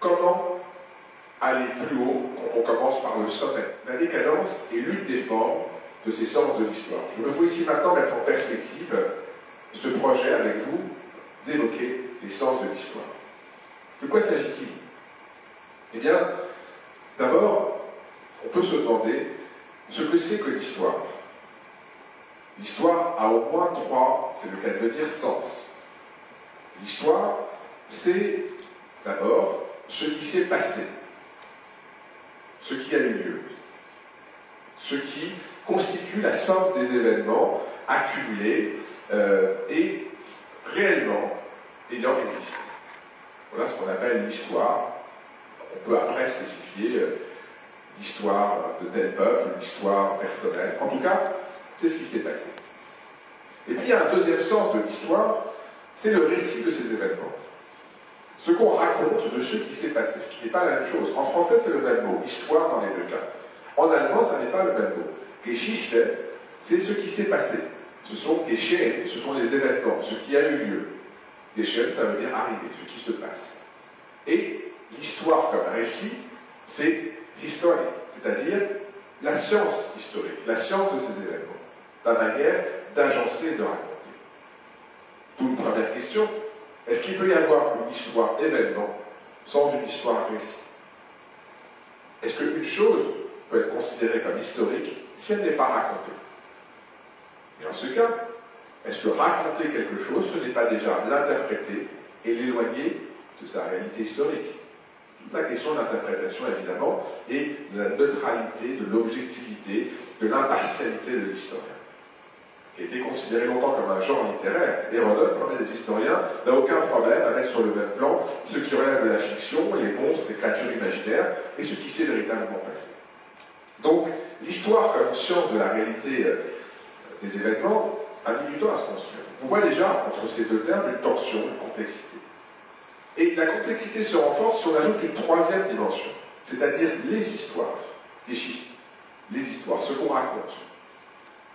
comment aller plus haut quand on commence par le sommet. La décadence est l'une des formes de ces sens de l'histoire. Je me faut ici maintenant mettre en perspective ce projet avec vous d'évoquer les sens de l'histoire. De quoi s'agit-il? Eh bien, d'abord, on peut se demander ce que c'est que l'histoire. L'histoire a au moins trois, c'est le cas de le dire, sens. L'histoire, c'est d'abord ce qui s'est passé, ce qui a eu lieu, ce qui constitue la somme des événements accumulés et réellement ayant existé. Voilà ce qu'on appelle l'histoire. On peut après spécifier l'histoire de tel peuple, l'histoire personnelle. En tout cas, c'est ce qui s'est passé. Et puis il y a un deuxième sens de l'histoire, c'est le récit de ces événements. Ce qu'on raconte de ce qui s'est passé, ce qui n'est pas la même chose. En français, c'est le même mot, histoire dans les deux cas. En allemand, ça n'est pas le même mot. Geschichte, c'est ce qui s'est passé. Ce sont Geschehen, ce sont les événements, ce qui a eu lieu. Geschehen, ça veut dire arriver, ce qui se passe. Et l'histoire comme récit, c'est history, c'est-à-dire la science historique, la science de ces événements, la manière d'agencer et de raconter. D'où une première question, est-ce qu'il peut y avoir une histoire événement sans une histoire récit? Est-ce qu'une chose peut être considérée comme historique si elle n'est pas racontée? Et en ce cas, est-ce que raconter quelque chose, ce n'est pas déjà l'interpréter et l'éloigner de sa réalité historique? Toute la question de l'interprétation, évidemment, et de la neutralité, de l'objectivité, de l'impartialité de l'historien, qui a été considéré longtemps comme un genre littéraire. Hérodote, premier des historiens, n'a aucun problème à mettre sur le même plan ce qui relève de la fiction, les monstres, les créatures imaginaires, et ce qui s'est véritablement passé. Donc, l'histoire comme science de la réalité des événements a mis du temps à se construire. On voit déjà, entre ces deux termes, une tension, une complexité. Et la complexité se renforce si on ajoute une troisième dimension, c'est-à-dire les histoires, les histoires, ce qu'on raconte.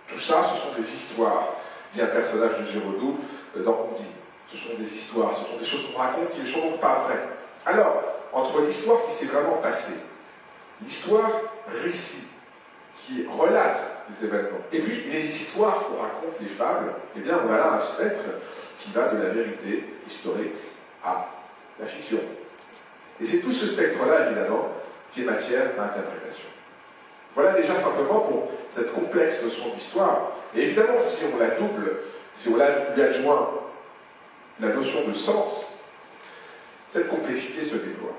Tout ça, ce sont des histoires, dit un personnage de Giraudoux dans Ondine. Ce sont des histoires, ce sont des choses qu'on raconte qui ne sont donc pas vraies. Alors, entre l'histoire qui s'est vraiment passée, l'histoire récit, qui relate les événements, et puis les histoires qu'on raconte, les fables, eh bien on a là un spectre qui va de la vérité historique à la fiction. Et c'est tout ce spectre-là, évidemment, qui est matière d'interprétation. Voilà déjà simplement pour cette complexe notion d'histoire. Et évidemment, si on la double, si on lui adjoint la notion de sens, cette complexité se déploie.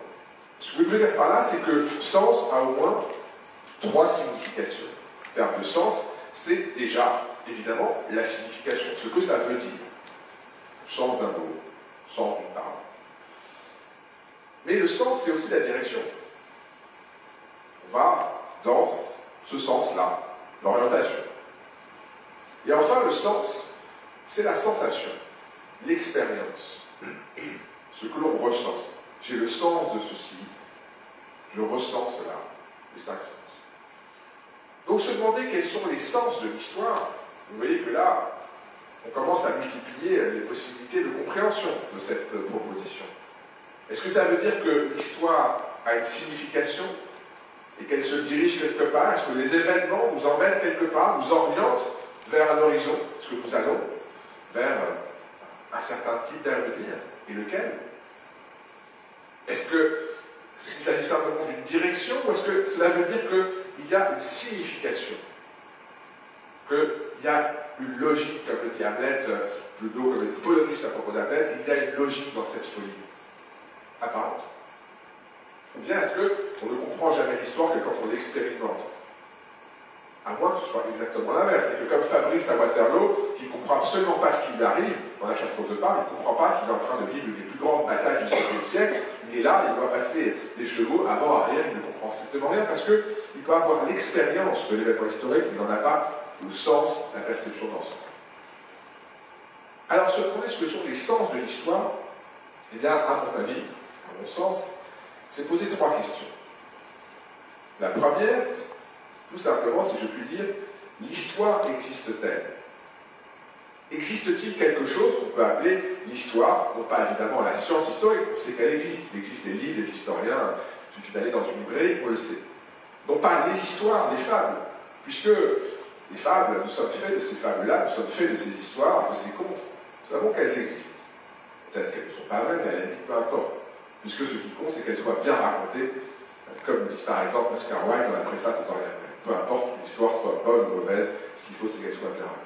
Ce que je veux dire par là, c'est que sens a au moins trois significations. En termes de sens, c'est déjà, évidemment, la signification, ce que ça veut dire. Sens d'un mot, sens d'une parole. Mais le sens, c'est aussi la direction. On va dans ce sens-là, l'orientation. Et enfin, le sens, c'est la sensation, l'expérience, ce que l'on ressent. J'ai le sens de ceci, je ressens cela, les cinq sens. Donc se demander quels sont les sens de l'histoire, vous voyez que là, on commence à multiplier les possibilités de compréhension de cette proposition. Est-ce que ça veut dire que l'histoire a une signification et qu'elle se dirige quelque part? Est-ce que les événements nous emmènent quelque part, nous orientent vers un horizon? Est-ce que nous allons vers un certain type d'avenir? Et lequel? Est-ce qu'il s'agit simplement d'une direction ou est-ce que cela veut dire qu'il y a une signification? Qu'il y a une logique, comme le dit Hamlet, plutôt comme le dit Polonius à propos d'Hamlet, il y a une logique dans cette folie apparente. Ou bien est-ce qu'on ne comprend jamais l'histoire que quand on l'expérimente? À moins que ce soit exactement l'inverse. C'est que comme Fabrice à Waterloo, qui ne comprend absolument pas ce qui lui arrive dans la Chartreuse de Parme, il ne comprend pas qu'il est en train de vivre une des plus grandes batailles du XVIe siècle, il est là, il doit passer des chevaux avant, arrière, il ne comprend strictement rien, parce qu'il peut avoir l'expérience de l'événement historique, mais il n'en a pas le sens, la perception d'ensemble. Alors, se demander ce que sont les sens de l'histoire, eh bien, à mon avis, à mon sens, c'est poser trois questions. La première, tout simplement, si je puis dire, l'histoire existe-t-elle? Existe-t-il quelque chose qu'on peut appeler l'histoire? Non pas évidemment la science historique, on sait qu'elle existe. Il existe des livres, des historiens, il suffit d'aller dans une librairie, on le sait. Non pas les histoires, les fables, puisque les fables, nous sommes faits de ces fables-là, nous sommes faits de ces histoires, de ces contes. Nous savons qu'elles existent. Peut-être qu'elles ne sont pas vraies, mais à la limite, peu importe. Puisque ce qui compte, c'est qu'elles soient bien racontées, comme dit par exemple Oscar Wilde dans la préface de Dorian Gray. Peu importe que l'histoire soit bonne ou mauvaise, ce qu'il faut, c'est qu'elle soit bien racontée.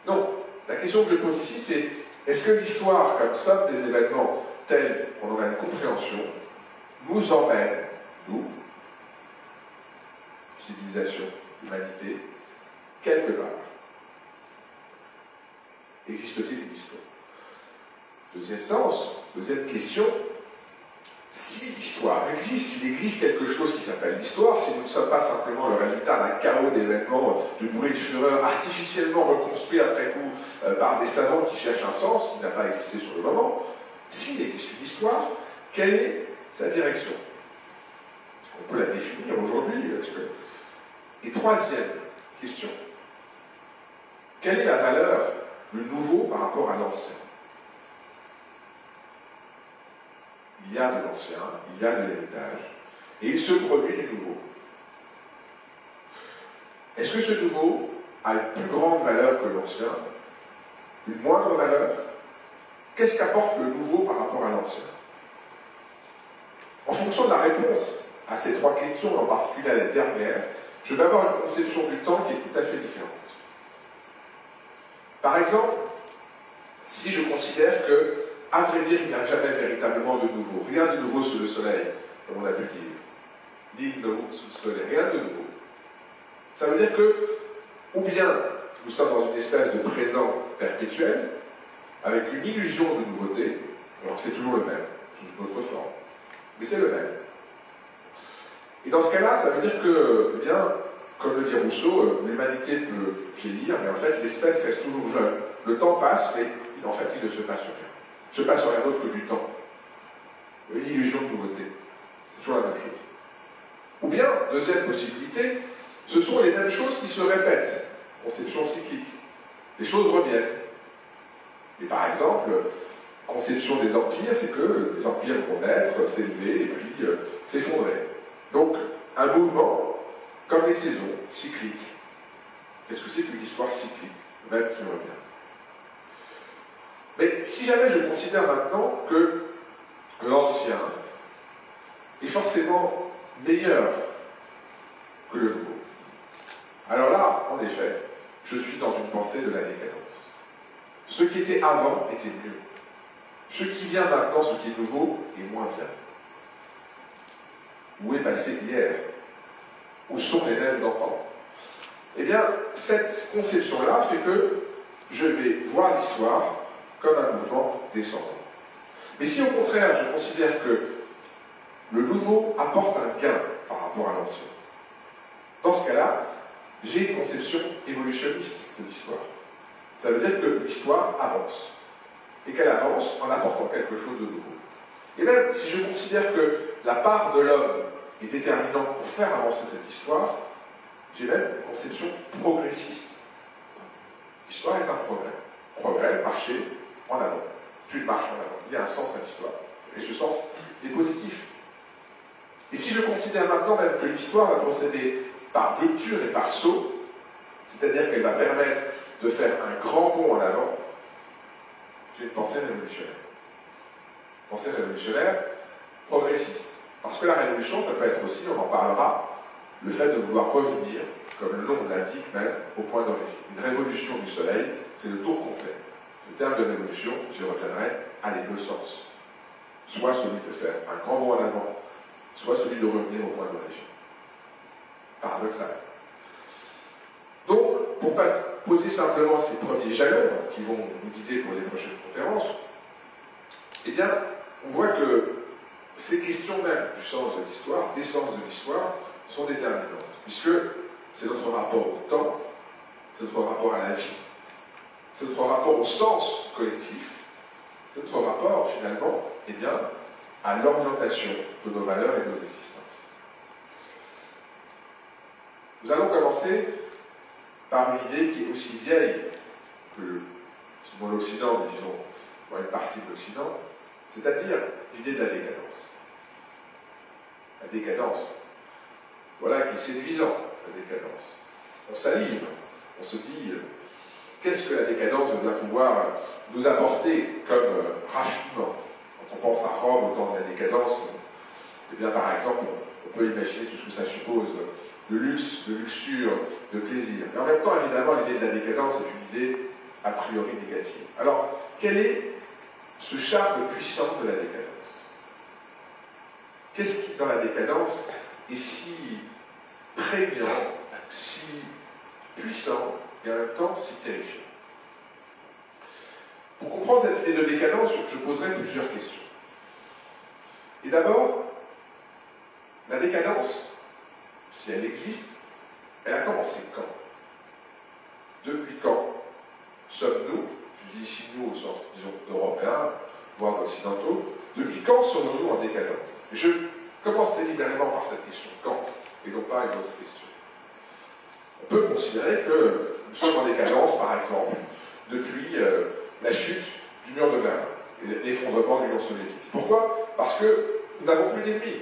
Non, la question que je pose ici, c'est est-ce que l'histoire, comme somme des événements tels qu'on en a une compréhension, nous emmène, nous, civilisation, humanité, quelque part? Existe-t-il une histoire? Deuxième sens, deuxième question, si l'histoire existe, il existe quelque chose qui s'appelle l'histoire, si nous ne sommes pas simplement le résultat d'un chaos d'événements, de bruits de fureur artificiellement reconstruits après coup par des savants qui cherchent un sens qui n'a pas existé sur le moment, s'il existe une histoire, quelle est sa direction? Est-ce qu'on peut la définir aujourd'hui? Et troisième question, quelle est la valeur du nouveau par rapport à l'ancien? Il y a de l'ancien, il y a de l'héritage, et il se produit du nouveau. Est-ce que ce nouveau a une plus grande valeur que l'ancien? Une moindre valeur? Qu'est-ce qu'apporte le nouveau par rapport à l'ancien? En fonction de la réponse à ces trois questions, en particulier à la dernière, je vais avoir une conception du temps qui est tout à fait différente. Par exemple, si je considère que, à vrai dire, il n'y a jamais véritablement de nouveau, rien de nouveau sous le soleil, comme on a pu dire, ni de nouveau sous le soleil, rien de nouveau. Ça veut dire que, ou bien nous sommes dans une espèce de présent perpétuel, avec une illusion de nouveauté, alors c'est toujours le même, sous une autre forme, mais c'est le même. Et dans ce cas-là, ça veut dire que, eh bien, comme le dit Rousseau, l'humanité peut vieillir, mais en fait l'espèce reste toujours jeune. Le temps passe, mais en fait il ne se passe rien. Il ne se passe rien d'autre que du temps. Une illusion de nouveauté. C'est toujours la même chose. Ou bien, deuxième possibilité, ce sont les mêmes choses qui se répètent. Conception cyclique. Les choses reviennent. Et par exemple, conception des empires, c'est que les empires vont naître, s'élever et puis s'effondrer. Donc, un mouvement, comme les saisons, cycliques. Qu'est-ce que c'est qu'une histoire cyclique, même qui revient? Mais si jamais je considère maintenant que l'ancien est forcément meilleur que le nouveau, alors là, en effet, je suis dans une pensée de la décadence. Ce qui était avant était mieux. Ce qui vient maintenant, ce qui est nouveau, est moins bien. Où est passé hier? Où sont les rêves d'antan? Eh bien, cette conception-là fait que je vais voir l'histoire comme un mouvement descendant. Mais si au contraire, je considère que le nouveau apporte un gain par rapport à l'ancien, dans ce cas-là, j'ai une conception évolutionniste de l'histoire. Ça veut dire que l'histoire avance. Et qu'elle avance en apportant quelque chose de nouveau. Et même si je considère que la part de l'homme est déterminante pour faire avancer cette histoire, j'ai même une conception progressiste. L'histoire est un progrès. Progrès, marcher en avant. C'est une marche en avant. Il y a un sens à l'histoire. Et ce sens est positif. Et si je considère maintenant même que l'histoire va procéder par rupture et par saut, c'est-à-dire qu'elle va permettre de faire un grand bond en avant, j'ai une pensée révolutionnaire. Pensée révolutionnaire progressiste. Parce que la révolution, ça peut être aussi, on en parlera, le fait de vouloir revenir, comme le nom l'indique même, au point d'origine. Une révolution du soleil, c'est le tour complet. Le terme de révolution, j'y reviendrai, a les deux sens. Soit celui de faire un grand bond en avant, soit celui de revenir au point d'origine. Paradoxal. Donc, pour poser simplement ces premiers jalons qui vont nous guider pour les prochaines conférences, eh bien, on voit que ces questions même du sens de l'histoire, des sens de l'histoire, sont déterminantes, puisque c'est notre rapport au temps, c'est notre rapport à la vie, c'est notre rapport au sens collectif, c'est notre rapport, finalement, eh bien, à l'orientation de nos valeurs et de nos existences. Nous allons commencer par une idée qui est aussi vieille sinon l'Occident, mais disons une partie de l'Occident, c'est-à-dire l'idée de la décadence. La décadence, voilà qui est séduisant, la décadence. On salive, on se dit, qu'est-ce que la décadence doit pouvoir nous apporter comme raffinement? Quand on pense à Rome au temps de la décadence, eh bien par exemple, on peut imaginer tout ce que ça suppose de luxe, de luxure, de plaisir. Mais en même temps, évidemment, l'idée de la décadence est une idée a priori négative. Alors, quel est ce charme puissant de la décadence? Qu'est-ce qui, dans la décadence, est si prégnant, si puissant et en même temps si terrifiant? Pour comprendre cette idée de décadence, je poserai plusieurs questions. Et d'abord, la décadence, si elle existe, elle a commencé quand? Depuis quand sommes-nous, je dis ici nous au sens, disons, d'Européens, voire d'Occidentaux, depuis quand sommes-nous en décadence? Et je commence délibérément par cette question, quand, et non pas une autre question. On peut considérer que nous sommes en décadence, par exemple, depuis la chute du mur de Berlin et l'effondrement de l'Union soviétique. Pourquoi? Parce que nous n'avons plus d'ennemis.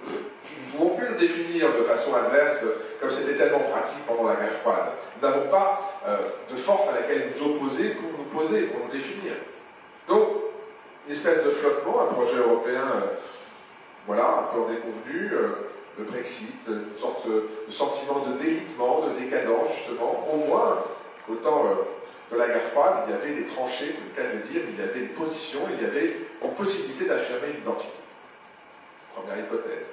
Nous ne pouvons plus le définir de façon adverse, comme c'était tellement pratique pendant la guerre froide. Nous n'avons pas de force à laquelle nous opposer pour nous poser, pour nous définir. Donc, une espèce de flottement, un projet européen, voilà, un peu en déconvenu, le Brexit, une sorte de sentiment de délitement, de décadence, justement. Au moins, au temps de la guerre froide, il y avait des tranchées, c'est le cas de le dire, il y avait des positions, il y avait une possibilité d'affirmer une identité. Première hypothèse.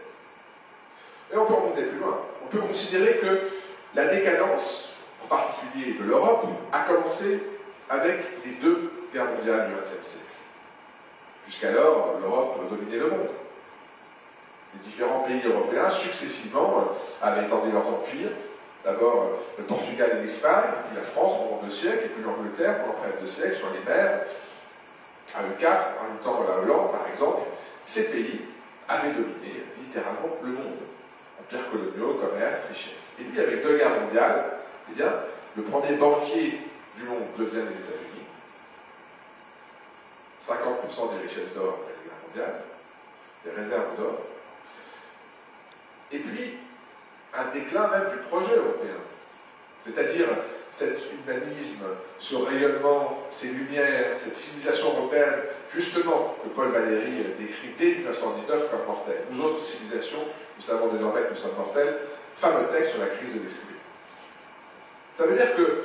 Et on peut remonter plus loin. On peut considérer que la décadence, en particulier de l'Europe, a commencé avec les deux guerres mondiales du XXe siècle. Jusqu'alors, l'Europe dominait le monde. Les différents pays européens, successivement, avaient étendu leurs empires. D'abord le Portugal et l'Espagne, puis la France pendant 2 siècles, et puis l'Angleterre pendant près de 2 siècles, sur les mers. À Louis IV, en même temps la Hollande, par exemple, ces pays avaient dominé littéralement le monde. Empires coloniaux, commerce, richesse. Et puis avec 2 guerres mondiales, eh bien, le premier banquier du monde devient les États-Unis. 50% des richesses d'or après la guerre mondiale, des réserves d'or. Et puis, un déclin même du projet européen. C'est-à-dire cet humanisme, ce rayonnement, ces lumières, cette civilisation européenne, justement, que Paul Valéry décrit dès 1919 comme mortelle. Nous autres civilisations, nous savons désormais que nous sommes mortels. Fameux texte sur la crise de l'esprit. Ça veut dire que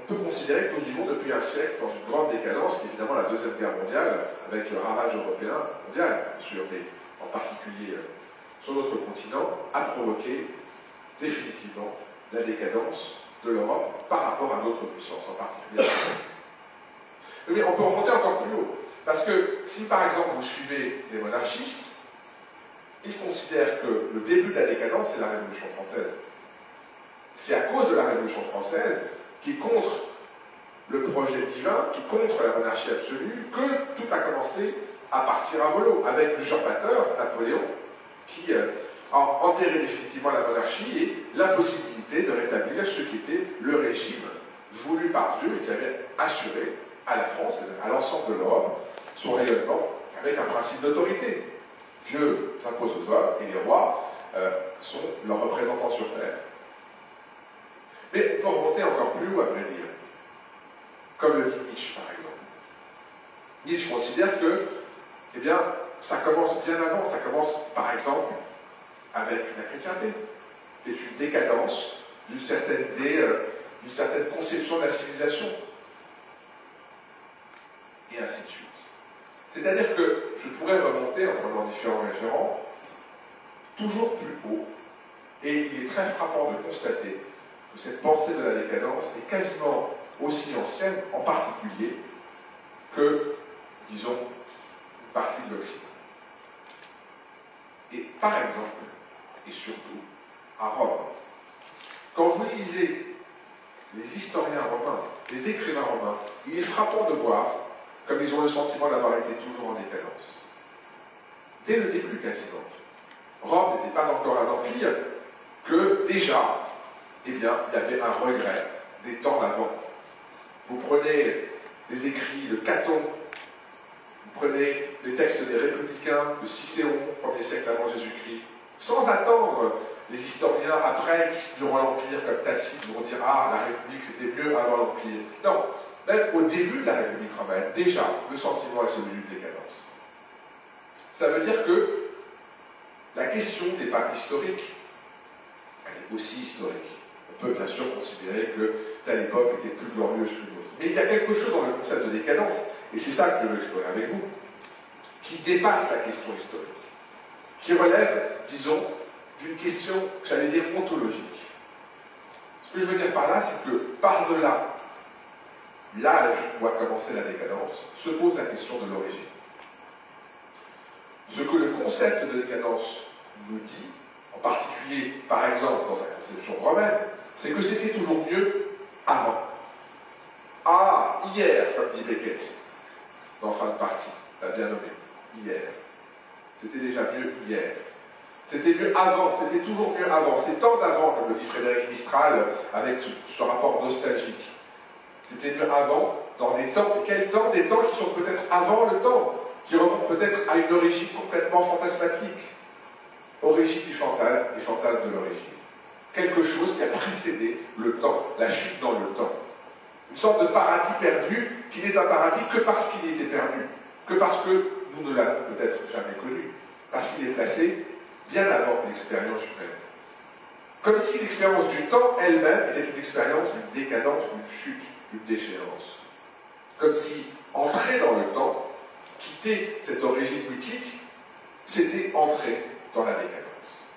on peut considérer que nous vivons depuis un siècle dans une grande décadence, qui est évidemment la Deuxième Guerre mondiale, avec le ravage européen, mondial, bien sûr, mais en particulier sur notre continent, a provoqué définitivement la décadence de l'Europe par rapport à d'autres puissances, en particulier. Mais on peut remonter encore plus haut. Parce que si par exemple vous suivez les monarchistes, ils considèrent que le début de la décadence, c'est la Révolution française. C'est à cause de la Révolution française, qui est contre le projet divin, qui est contre la monarchie absolue, que tout a commencé à partir à volo, avec l'usurpateur, Napoléon, qui a enterré définitivement la monarchie et l'impossibilité de rétablir ce qui était le régime voulu par Dieu et qui avait assuré à la France et à l'ensemble de l'Europe son rayonnement avec un principe d'autorité. Dieu s'impose aux hommes et les rois sont leurs représentants sur terre. Mais on peut remonter encore plus haut, à vrai dire. Comme le dit Nietzsche, par exemple. Nietzsche considère que, eh bien, ça commence bien avant. Ça commence, par exemple, avec la chrétienté, qui est une décadence d'une certaine idée, d'une certaine conception de la civilisation. Et ainsi de suite. C'est-à-dire que je pourrais remonter, en prenant différents référents, toujours plus haut, et il est très frappant de constater que cette pensée de la décadence est quasiment aussi ancienne, en particulier, que, disons, une partie de l'Occident. Et par exemple, et surtout, à Rome, quand vous lisez les historiens romains, les écrivains romains, il est frappant de voir comme ils ont le sentiment d'avoir été toujours en décadence. Dès le début, quasiment. Rome n'était pas encore un empire, que déjà, eh bien, il y avait un regret des temps d'avant. vous prenez des écrits de Caton, vous prenez les textes des Républicains de Cicéron, 1er siècle avant Jésus-Christ, sans attendre les historiens après, qui durant l'Empire, comme Tacite, vont dire « Ah, la République, c'était mieux avant l'Empire ». Non, même au début de la République romaine, déjà, le sentiment est celui d'une décadence. Ça veut dire que la question n'est pas historique, elle est aussi historique. On peut bien sûr considérer que telle époque était plus glorieuse qu'une autre. Mais il y a quelque chose dans le concept de décadence, et c'est ça que je veux explorer avec vous, qui dépasse la question historique, qui relève, disons, d'une question, j'allais dire, ontologique. Ce que je veux dire par là, c'est que par-delà l'âge où a commencé la décadence, se pose la question de l'origine. Ce que le concept de décadence nous dit, en particulier, par exemple, dans sa conception romaine, c'est que c'était toujours mieux avant. Ah, hier, comme dit Beckett, dans fin de partie, l'a bien nommé, hier. C'était déjà mieux hier. C'était mieux avant, c'était toujours mieux avant. C'est tant d'avant, comme le dit Frédéric Mistral, avec ce rapport nostalgique. C'était mieux avant, dans des temps, quel temps? Des temps qui sont peut-être avant le temps, qui remontent peut-être à une origine complètement fantasmatique. Origine du fantasme et fantasme de l'origine. Quelque chose qui a précédé le temps, la chute dans le temps. Une sorte de paradis perdu qui n'est un paradis que parce qu'il était perdu, que parce que nous ne l'avons peut-être jamais connu, parce qu'il est placé bien avant l'expérience humaine. Comme si l'expérience du temps elle-même était une expérience d'une décadence, d'une chute, d'une déchéance. Comme si entrer dans le temps, quitter cette origine mythique, c'était entrer dans la décadence.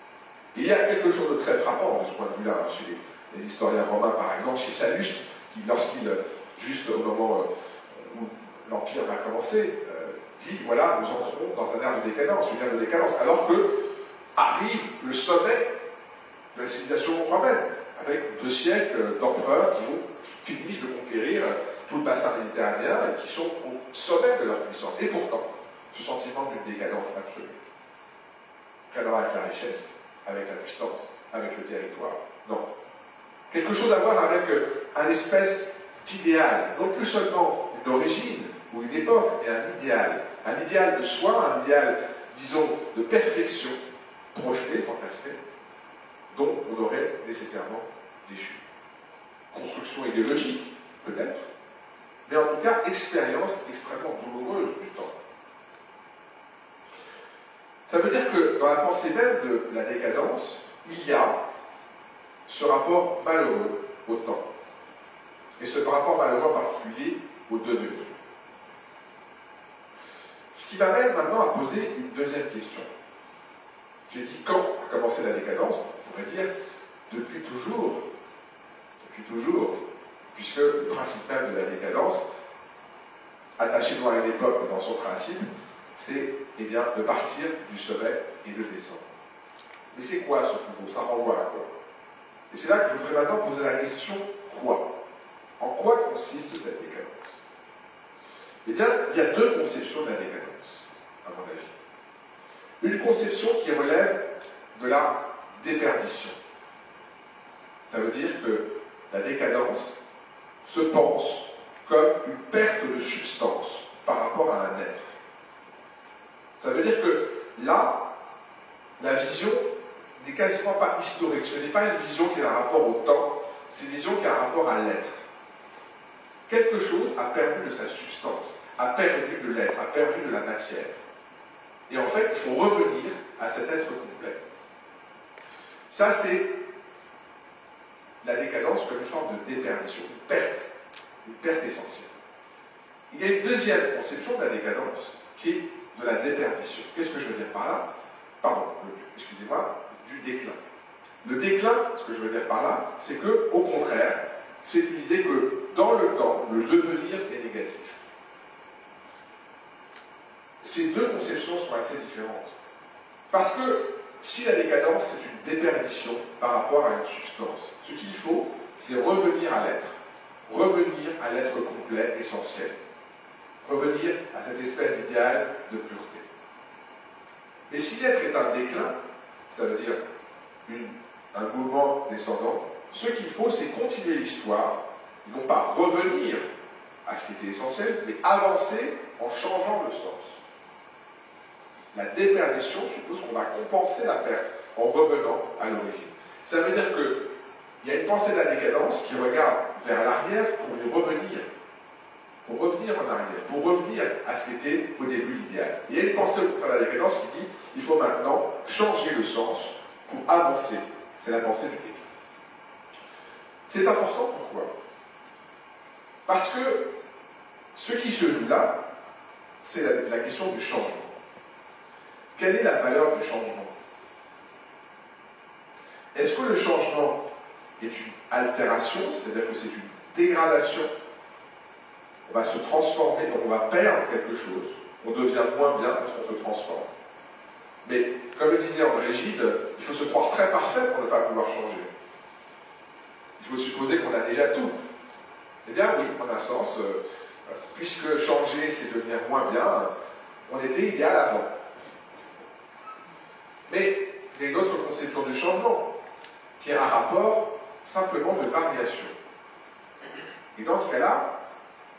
Il y a quelque chose de très frappant de ce point de vue-là, chez les historiens romains, par exemple, chez Salluste, qui, lorsqu'il, juste au moment où l'Empire va commencer, dit, voilà, nous entrons dans un ère de décadence, une ère de décadence, alors que arrive le sommet de la civilisation romaine, avec 2 siècles d'empereurs qui finissent de conquérir tout le bassin méditerranéen et qui sont au sommet de leur puissance. Et pourtant, ce sentiment d'une décadence absolue. Rien à voir avec la richesse, avec la puissance, avec le territoire. Non. Quelque chose à voir avec un espèce d'idéal, non plus seulement une origine ou une époque, mais un idéal de soi, un idéal, disons, de perfection, projeté, fantasmé, dont on aurait nécessairement déchu. Construction idéologique, peut-être, mais en tout cas, expérience extrêmement douloureuse du temps. Ça veut dire que dans la pensée même de la décadence, il y a ce rapport malheureux au temps. Et ce rapport malheureux en particulier au devenir. Ce qui m'amène maintenant à poser une deuxième question. J'ai dit quand a commencé la décadence, on pourrait dire depuis toujours, puisque le principe même de la décadence, attaché-nous à une époque dans son principe, c'est eh bien, de partir du sommet et de descendre. Mais c'est quoi ce toujours? Ça renvoie à quoi? Et c'est là que je voudrais maintenant poser la question quoi? En quoi consiste cette décadence? Eh bien, il y a 2 conceptions de la décadence, à mon avis. Une conception qui relève de la déperdition. Ça veut dire que la décadence se pense comme une perte de substance par rapport à un être. Ça veut dire que là, la vision n'est quasiment pas historique. Ce n'est pas une vision qui a un rapport au temps, c'est une vision qui a un rapport à l'être. Quelque chose a perdu de sa substance, a perdu de l'être, a perdu de la matière. Et en fait, il faut revenir à cet être complet. Ça, c'est la décadence comme une forme de déperdition, une perte essentielle. Il y a une deuxième conception de la décadence, qui est de la déperdition. Qu'est-ce que je veux dire par là? Pardon, excusez-moi, du déclin. Le déclin, ce que je veux dire par là, c'est que, au contraire, c'est une idée que, dans le temps, le devenir est négatif. Ces 2 conceptions sont assez différentes. Parce que, si la décadence, c'est une déperdition par rapport à une substance, ce qu'il faut, c'est revenir à l'être. Revenir à l'être complet, essentiel. Revenir à cette espèce d'idéal de pureté. Et si l'être est un déclin, ça veut dire un mouvement descendant, ce qu'il faut, c'est continuer l'histoire, non pas revenir à ce qui était essentiel, mais avancer en changeant le sens. La déperdition suppose qu'on va compenser la perte en revenant à l'origine. Ça veut dire qu'il y a une pensée de la décadence qui regarde vers l'arrière pour y revenir. Pour revenir en arrière, pour revenir à ce qui était au début l'idéal. Il y a une pensée de la décadence qui dit il faut maintenant changer le sens pour avancer. C'est la pensée du Hegel. C'est important, pourquoi? Parce que ce qui se joue là, c'est la question du changement. Quelle est la valeur du changement? Est-ce que le changement est une altération, c'est-à-dire que c'est une dégradation? On va se transformer, donc on va perdre quelque chose. On devient moins bien parce qu'on se transforme. Mais, comme le disait André Gide, il faut se croire très parfait pour ne pas pouvoir changer. Il faut supposer qu'on a déjà tout. Eh bien oui, en un sens, puisque changer c'est devenir moins bien, on était idéal avant. Mais il y a une autre conception du changement, qui est un rapport simplement de variation. Et dans ce cas-là,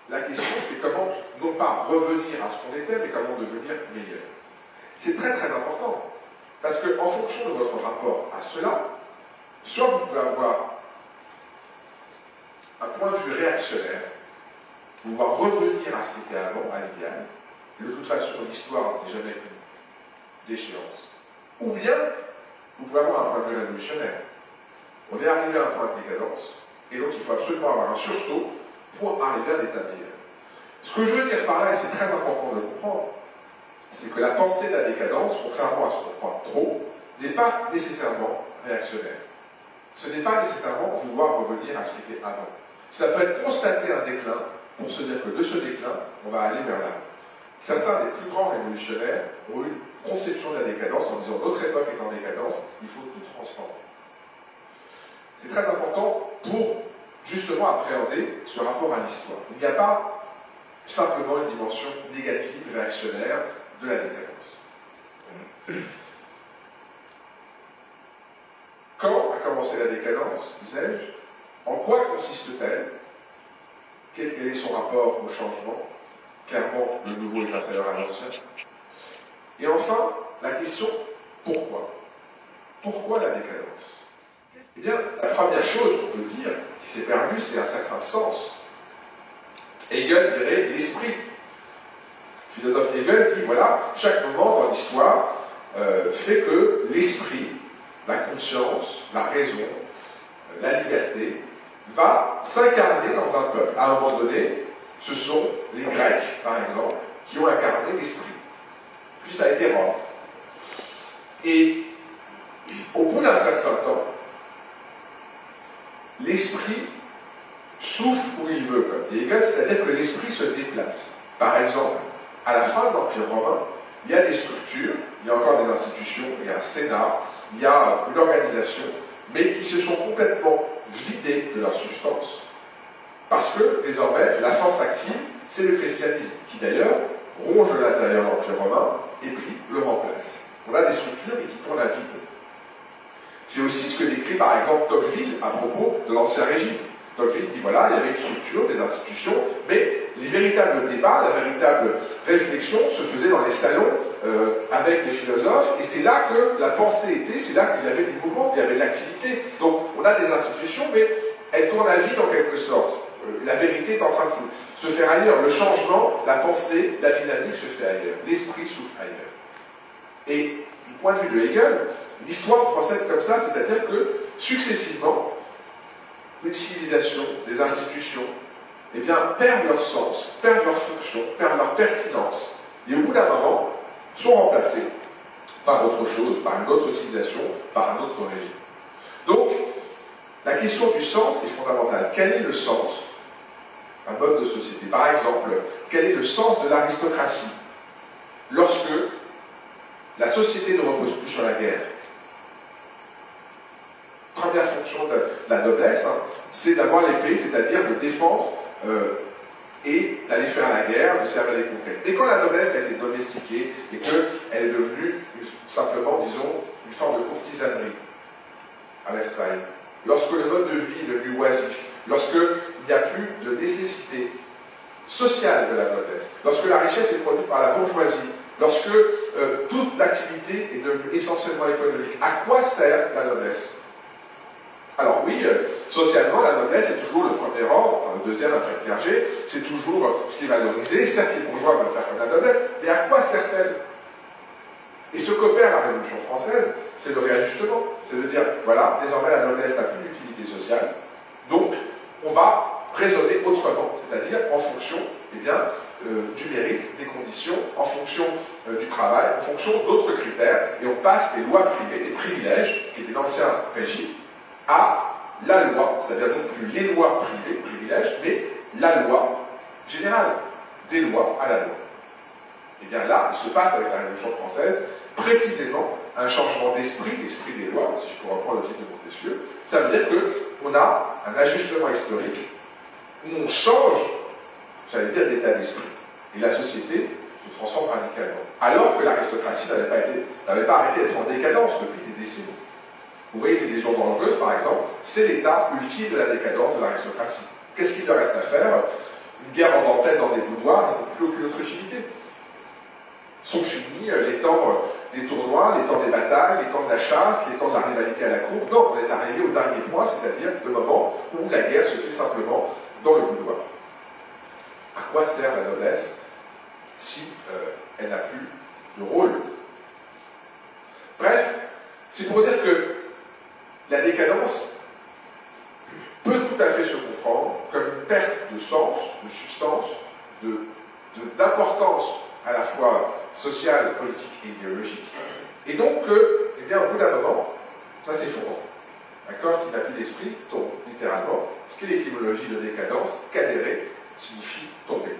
la question c'est comment, non pas revenir à ce qu'on était, mais comment devenir meilleur. C'est très très important, parce qu'en fonction de votre rapport à cela, soit vous pouvez avoir un point de vue réactionnaire, pouvoir revenir à ce qui était avant, à l'idéal, de toute façon l'histoire n'est jamais une déchéance, ou bien vous pouvez avoir un point de vue révolutionnaire. On est arrivé à un point de décadence, et donc il faut absolument avoir un sursaut pour arriver à l'état meilleur. Ce que je veux dire par là, et c'est très important de le comprendre, c'est que la pensée de la décadence, contrairement à ce qu'on croit trop, n'est pas nécessairement réactionnaire. Ce n'est pas nécessairement vouloir revenir à ce qui était avant. Ça peut être constater un déclin pour se dire que de ce déclin, on va aller vers l'avant. Certains des plus grands révolutionnaires ont eu une conception de la décadence en disant notre époque est en décadence, il faut nous transformer. C'est très important pour justement appréhender ce rapport à l'histoire. Il n'y a pas simplement une dimension négative, réactionnaire de la décadence. Quand a commencé la décadence, disais-je? En quoi consiste-t-elle? Quel est son rapport au changement? Clairement, le nouveau est inférieur à l'ancien. Et enfin, la question, pourquoi? Pourquoi la décadence? Eh bien, la première chose qu'on peut dire qui s'est perdue, c'est un certain sens. Hegel dirait l'esprit. Le philosophe Hegel dit, voilà, chaque moment dans l'histoire fait que l'esprit, la conscience, la raison, la liberté, va s'incarner dans un peuple. À un moment donné, ce sont les Grecs, par exemple, qui ont incarné l'esprit. Puis ça a été Rome. Et au bout d'un certain temps, l'esprit souffle où il veut, comme dit Hegel, c'est-à-dire que l'esprit se déplace. Par exemple, à la fin de l'Empire romain, il y a des structures, il y a encore des institutions, il y a un Sénat, il y a une organisation, mais qui se sont complètement vidées de leur substance. Parce que, désormais, la force active, c'est le christianisme, qui d'ailleurs ronge de l'intérieur de l'Empire romain et puis le remplace. On a des structures qui tournent à vide. C'est aussi ce que décrit par exemple Tocqueville à propos de l'Ancien Régime. Tocqueville dit voilà, il y avait une structure, des institutions, mais les véritables débats, la véritable réflexion se faisait dans les salons avec les philosophes, et c'est là que la pensée était, c'est là qu'il y avait du mouvement, il y avait de l'activité. Donc on a des institutions, mais elles tournent à vide en quelque sorte. La vérité est en train de se faire ailleurs. Le changement, la pensée, la dynamique se fait ailleurs. L'esprit souffle ailleurs. Et du point de vue de Hegel, l'histoire procède comme ça, c'est-à-dire que successivement, une civilisation, des institutions, eh bien, perdent leur sens, perdent leur fonction, perdent leur pertinence, et au bout d'un moment, sont remplacées par autre chose, par une autre civilisation, par un autre régime. Donc, la question du sens est fondamentale. Quel est le sens d'un mode de société? Par exemple, quel est le sens de l'aristocratie lorsque la société ne repose plus sur la guerre? Première fonction de la noblesse, hein, c'est d'avoir l'épée, c'est-à-dire de défendre et d'aller faire la guerre, de servir les conquêtes. Et quand la noblesse a été domestiquée et qu'elle est devenue simplement, disons, une forme de courtisanerie à Versailles, lorsque le mode de vie est devenu oisif, lorsqu'il n'y a plus de nécessité sociale de la noblesse, lorsque la richesse est produite par la bourgeoisie, lorsque toute l'activité est devenue essentiellement économique, à quoi sert la noblesse? Alors oui, socialement, la noblesse est toujours le premier rang, enfin le deuxième après le clergé, c'est toujours ce qui est valorisé. Certes, les bourgeois veulent faire comme la noblesse, mais à quoi sert-elle? Et ce qu'opère la Révolution française, c'est le réajustement. C'est de dire, voilà, désormais la noblesse n'a plus d'utilité sociale, donc on va raisonner autrement, c'est-à-dire en fonction eh bien, du mérite, des conditions, en fonction du travail, en fonction d'autres critères, et on passe des lois privées, des privilèges, qui étaient l'ancien régime, à la loi, c'est-à-dire non plus les lois privées, privilèges, mais la loi générale, des lois à la loi. Et bien là, il se passe avec la Révolution française précisément un changement d'esprit, l'esprit des lois, si je peux reprendre le titre de Montesquieu. Ça veut dire qu'on a un ajustement historique où on change, j'allais dire, d'état d'esprit. Et la société se transforme radicalement. Alors que l'aristocratie n'avait pas arrêté d'être en décadence depuis des décennies. Vous voyez les légions dangereuses, par exemple, c'est l'état ultime de la décadence de l'aristocratie. Qu'est-ce qu'il leur reste à faire? Une guerre en dentelle dans des boudoirs n'a plus aucune autre utilité. Sont finis les temps des tournois, les temps des batailles, les temps de la chasse, les temps de la rivalité à la cour. Non, on est arrivé au dernier point, c'est-à-dire le moment où la guerre se fait simplement dans le boudoir. À quoi sert la noblesse si elle n'a plus de rôle? Bref, c'est pour dire que la décadence peut tout à fait se comprendre comme une perte de sens, de substance, d'importance à la fois sociale, politique et idéologique. Et donc, eh bien, au bout d'un moment, ça s'effondre. Un corps qui n'a plus d'esprit tombe, littéralement. Ce qu'est l'étymologie de décadence, cadérer, signifie tomber.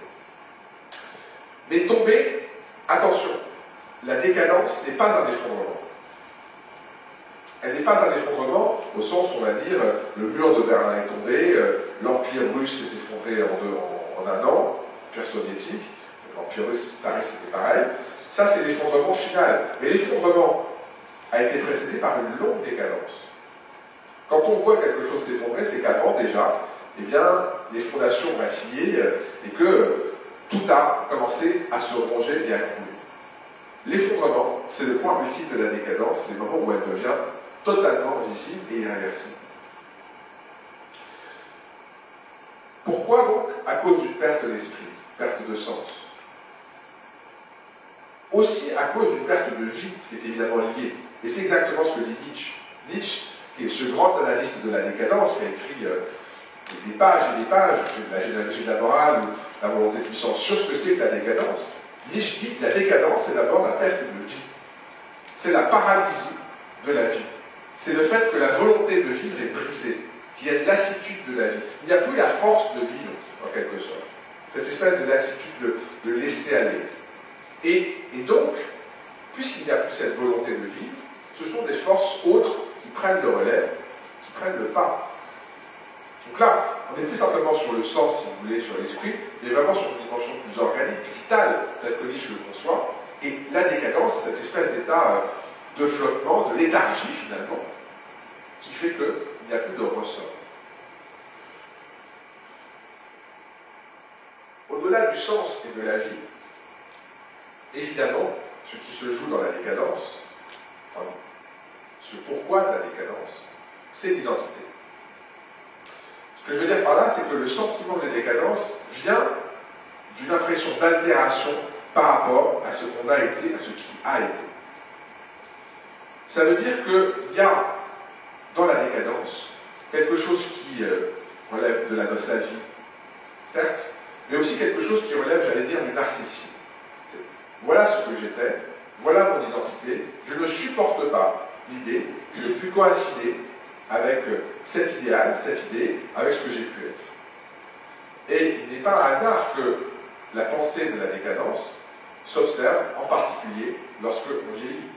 Mais tomber, attention, la décadence n'est pas un effondrement. Elle n'est pas un effondrement au sens où on va dire le mur de Berlin est tombé, l'Empire russe s'est effondré en un an, l'Empire soviétique, l'Empire russe, c'était pareil. Ça, c'est l'effondrement final. Mais l'effondrement a été précédé par une longue décadence. Quand on voit quelque chose s'effondrer, c'est qu'avant déjà, eh bien, les fondations vacillaient et que tout a commencé à se ronger et à couler. L'effondrement, c'est le point ultime de la décadence, c'est le moment où elle devient totalement visible et irréversible. Pourquoi donc? À cause d'une perte d'esprit, perte de sens. Aussi à cause d'une perte de vie qui est évidemment liée. Et c'est exactement ce que dit Nietzsche. Nietzsche, qui est ce grand analyste de la décadence, qui a écrit des pages et des pages, la généalogie de la morale ou la volonté de puissance, sur ce que c'est que la décadence. Nietzsche dit que la décadence, c'est d'abord la perte de vie. C'est la paralysie de la vie. C'est le fait que la volonté de vivre est brisée, qu'il y a une lassitude de la vie. Il n'y a plus la force de vivre, en quelque sorte. Cette espèce de lassitude de laisser aller. Et donc, puisqu'il n'y a plus cette volonté de vivre, ce sont des forces autres qui prennent le relais, qui prennent le pas. Donc là, on n'est plus simplement sur le sens, si vous voulez, sur l'esprit, mais vraiment sur une dimension plus organique, vitale, telle que Nietzsche le conçoit. Et la décadence, c'est cette espèce d'état de flottement, de léthargie finalement, qui fait qu'il n'y a plus de ressort. Au-delà du sens et de la vie, évidemment, ce qui se joue dans la décadence, enfin, ce pourquoi de la décadence, c'est l'identité. Ce que je veux dire par là, c'est que le sentiment de décadence vient d'une impression d'altération par rapport à ce qu'on a été, à ce qui a été. Ça veut dire qu'il y a dans la décadence quelque chose qui relève de la nostalgie, certes, mais aussi quelque chose qui relève, j'allais dire, du narcissisme. Voilà ce que j'étais, voilà mon identité, je ne supporte pas l'idée de ne plus coïncider avec cet idéal, cette idée, avec ce que j'ai pu être. Et il n'est pas un hasard que la pensée de la décadence s'observe en particulier lorsque on vieillit.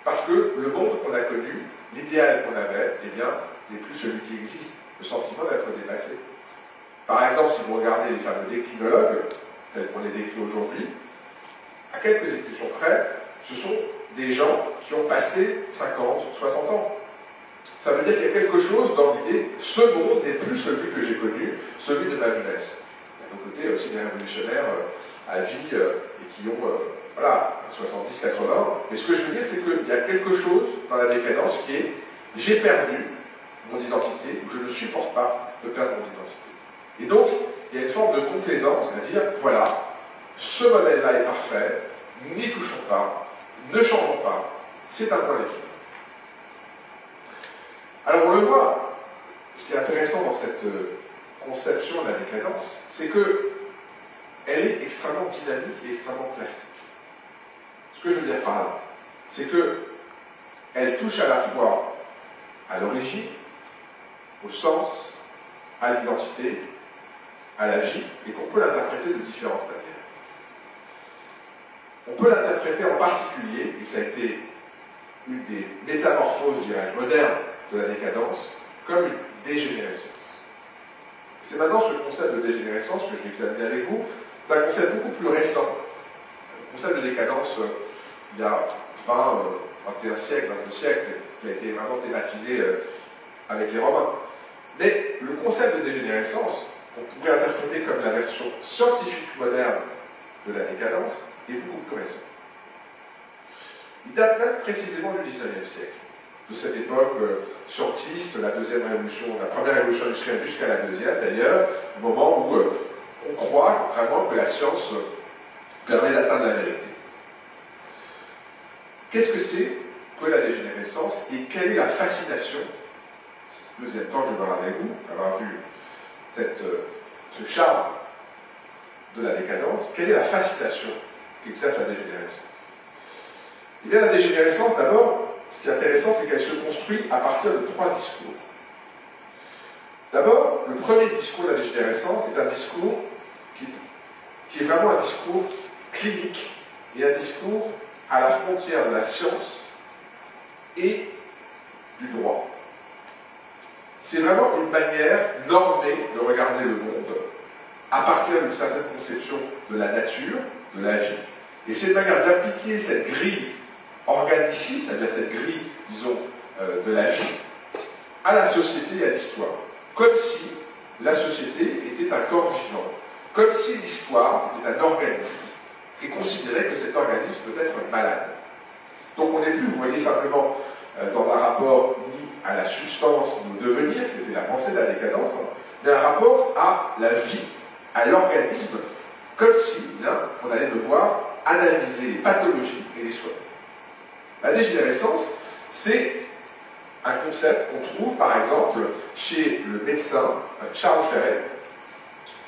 Parce que le monde qu'on a connu, l'idéal qu'on avait, eh bien, n'est plus celui qui existe, le sentiment d'être dépassé. Par exemple, si vous regardez les fameux déclinologues, tels qu'on les décrit aujourd'hui, à quelques exceptions près, ce sont des gens qui ont passé 50, 60 ans. Ça veut dire qu'il y a quelque chose dans l'idée, ce monde n'est plus celui que j'ai connu, celui de ma jeunesse. de côté, aussi des révolutionnaires à vie et qui ont, voilà, 70-80. Mais ce que je veux dire, c'est qu'il y a quelque chose dans la décadence qui est j'ai perdu mon identité, ou je ne supporte pas de perdre mon identité. Et donc, il y a une forme de complaisance, c'est-à-dire, voilà, ce modèle-là est parfait, n'y touchons pas, ne changeons pas, c'est un point d'équilibre. Alors on le voit, ce qui est intéressant dans cette conception de la décadence, c'est qu'elle est extrêmement dynamique et extrêmement plastique. Ce que je veux dire par là, c'est qu'elle touche à la fois à l'origine, au sens, à l'identité, à la vie, et qu'on peut l'interpréter de différentes manières. On peut l'interpréter en particulier, et ça a été une des métamorphoses, dirais-je, modernes de la décadence, comme une dégénérescence. C'est maintenant ce concept de dégénérescence que je vais examiner avec vous. C'est un concept beaucoup plus récent. Le concept de décadence, il y a 20, 21 siècles, 22 siècles, qui a été vraiment thématisé avec les Romains. Mais le concept de dégénérescence, qu'on pourrait interpréter comme la version scientifique moderne de la décadence, est beaucoup plus récent. Il date même précisément du XIXe siècle, de cette époque scientiste, la première révolution industrielle jusqu'à la deuxième d'ailleurs, au moment où on croit vraiment que la science permet d'atteindre la vérité. Qu'est-ce que c'est que la dégénérescence et quelle est la fascination? Deuxième temps, je vais voir avec vous, avoir vu ce charme de la décadence, quelle est la fascination qu'exerce la dégénérescence? Eh bien, la dégénérescence, d'abord, ce qui est intéressant, c'est qu'elle se construit à partir de 3 discours. D'abord, le premier discours de la dégénérescence est un discours qui est vraiment un discours clinique et un discours à la frontière de la science et du droit. C'est vraiment une manière normée de regarder le monde à partir d'une certaine conception de la nature, de la vie. Et c'est une manière d'appliquer cette grille organiciste, c'est-à-dire cette grille, disons, de la vie, à la société et à l'histoire. Comme si la société était un corps vivant, comme si l'histoire était un organisme, et considérait que cet organisme peut être malade. Donc on n'est plus, vous voyez, simplement dans un rapport ni à la substance, ni au devenir, ce qui était la pensée de la décadence, mais un rapport à la vie, à l'organisme, comme si, on allait devoir analyser les pathologies et les soigner. La dégénérescence, c'est un concept qu'on trouve, par exemple, chez le médecin Charles Ferret,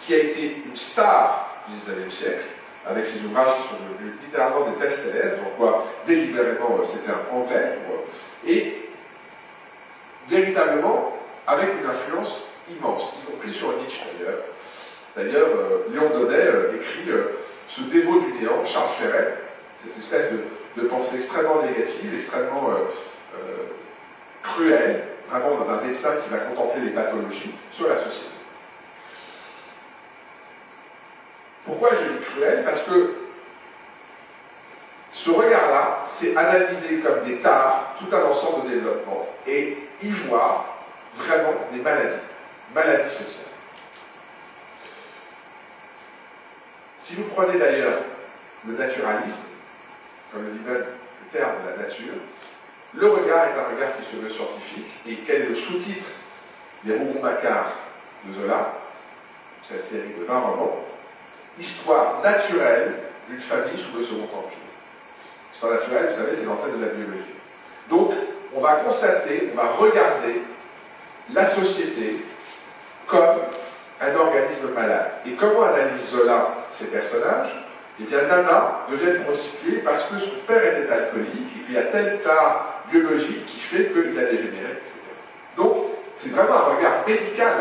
qui a été une star du XIXe siècle, avec ses ouvrages qui sont devenus littéralement des best-sellers, donc quoi, délibérément, c'était un anglais, et véritablement avec une influence immense, y compris sur Nietzsche d'ailleurs. D'ailleurs, Léon Daunet décrit ce dévot du néant, Charles Ferret, cette espèce de pensée extrêmement négative, extrêmement cruelle, vraiment d'un médecin qui va contempler les pathologies sur la société. Pourquoi je dis cruel? Parce que ce regard-là, c'est analyser comme des tares tout un ensemble de développement et y voir vraiment des maladies sociales. Si vous prenez d'ailleurs le naturalisme, comme le dit même le terme de la nature, le regard est un regard qui se veut scientifique, et quel est le sous-titre des Rougon-Macquart de Zola, cette série de 20 romans, Histoire naturelle d'une famille sous le Second Empire. L'histoire naturelle, vous savez, c'est l'ancêtre de la biologie. Donc, on va constater, on va regarder la société comme un organisme malade. Et comment analyse Zola ces personnages? Eh bien, Nana devient une prostituée parce que son père était alcoolique et qu'il y a tel tas biologique qui fait qu'il a dégénéré, etc. Donc, c'est vraiment un regard médical,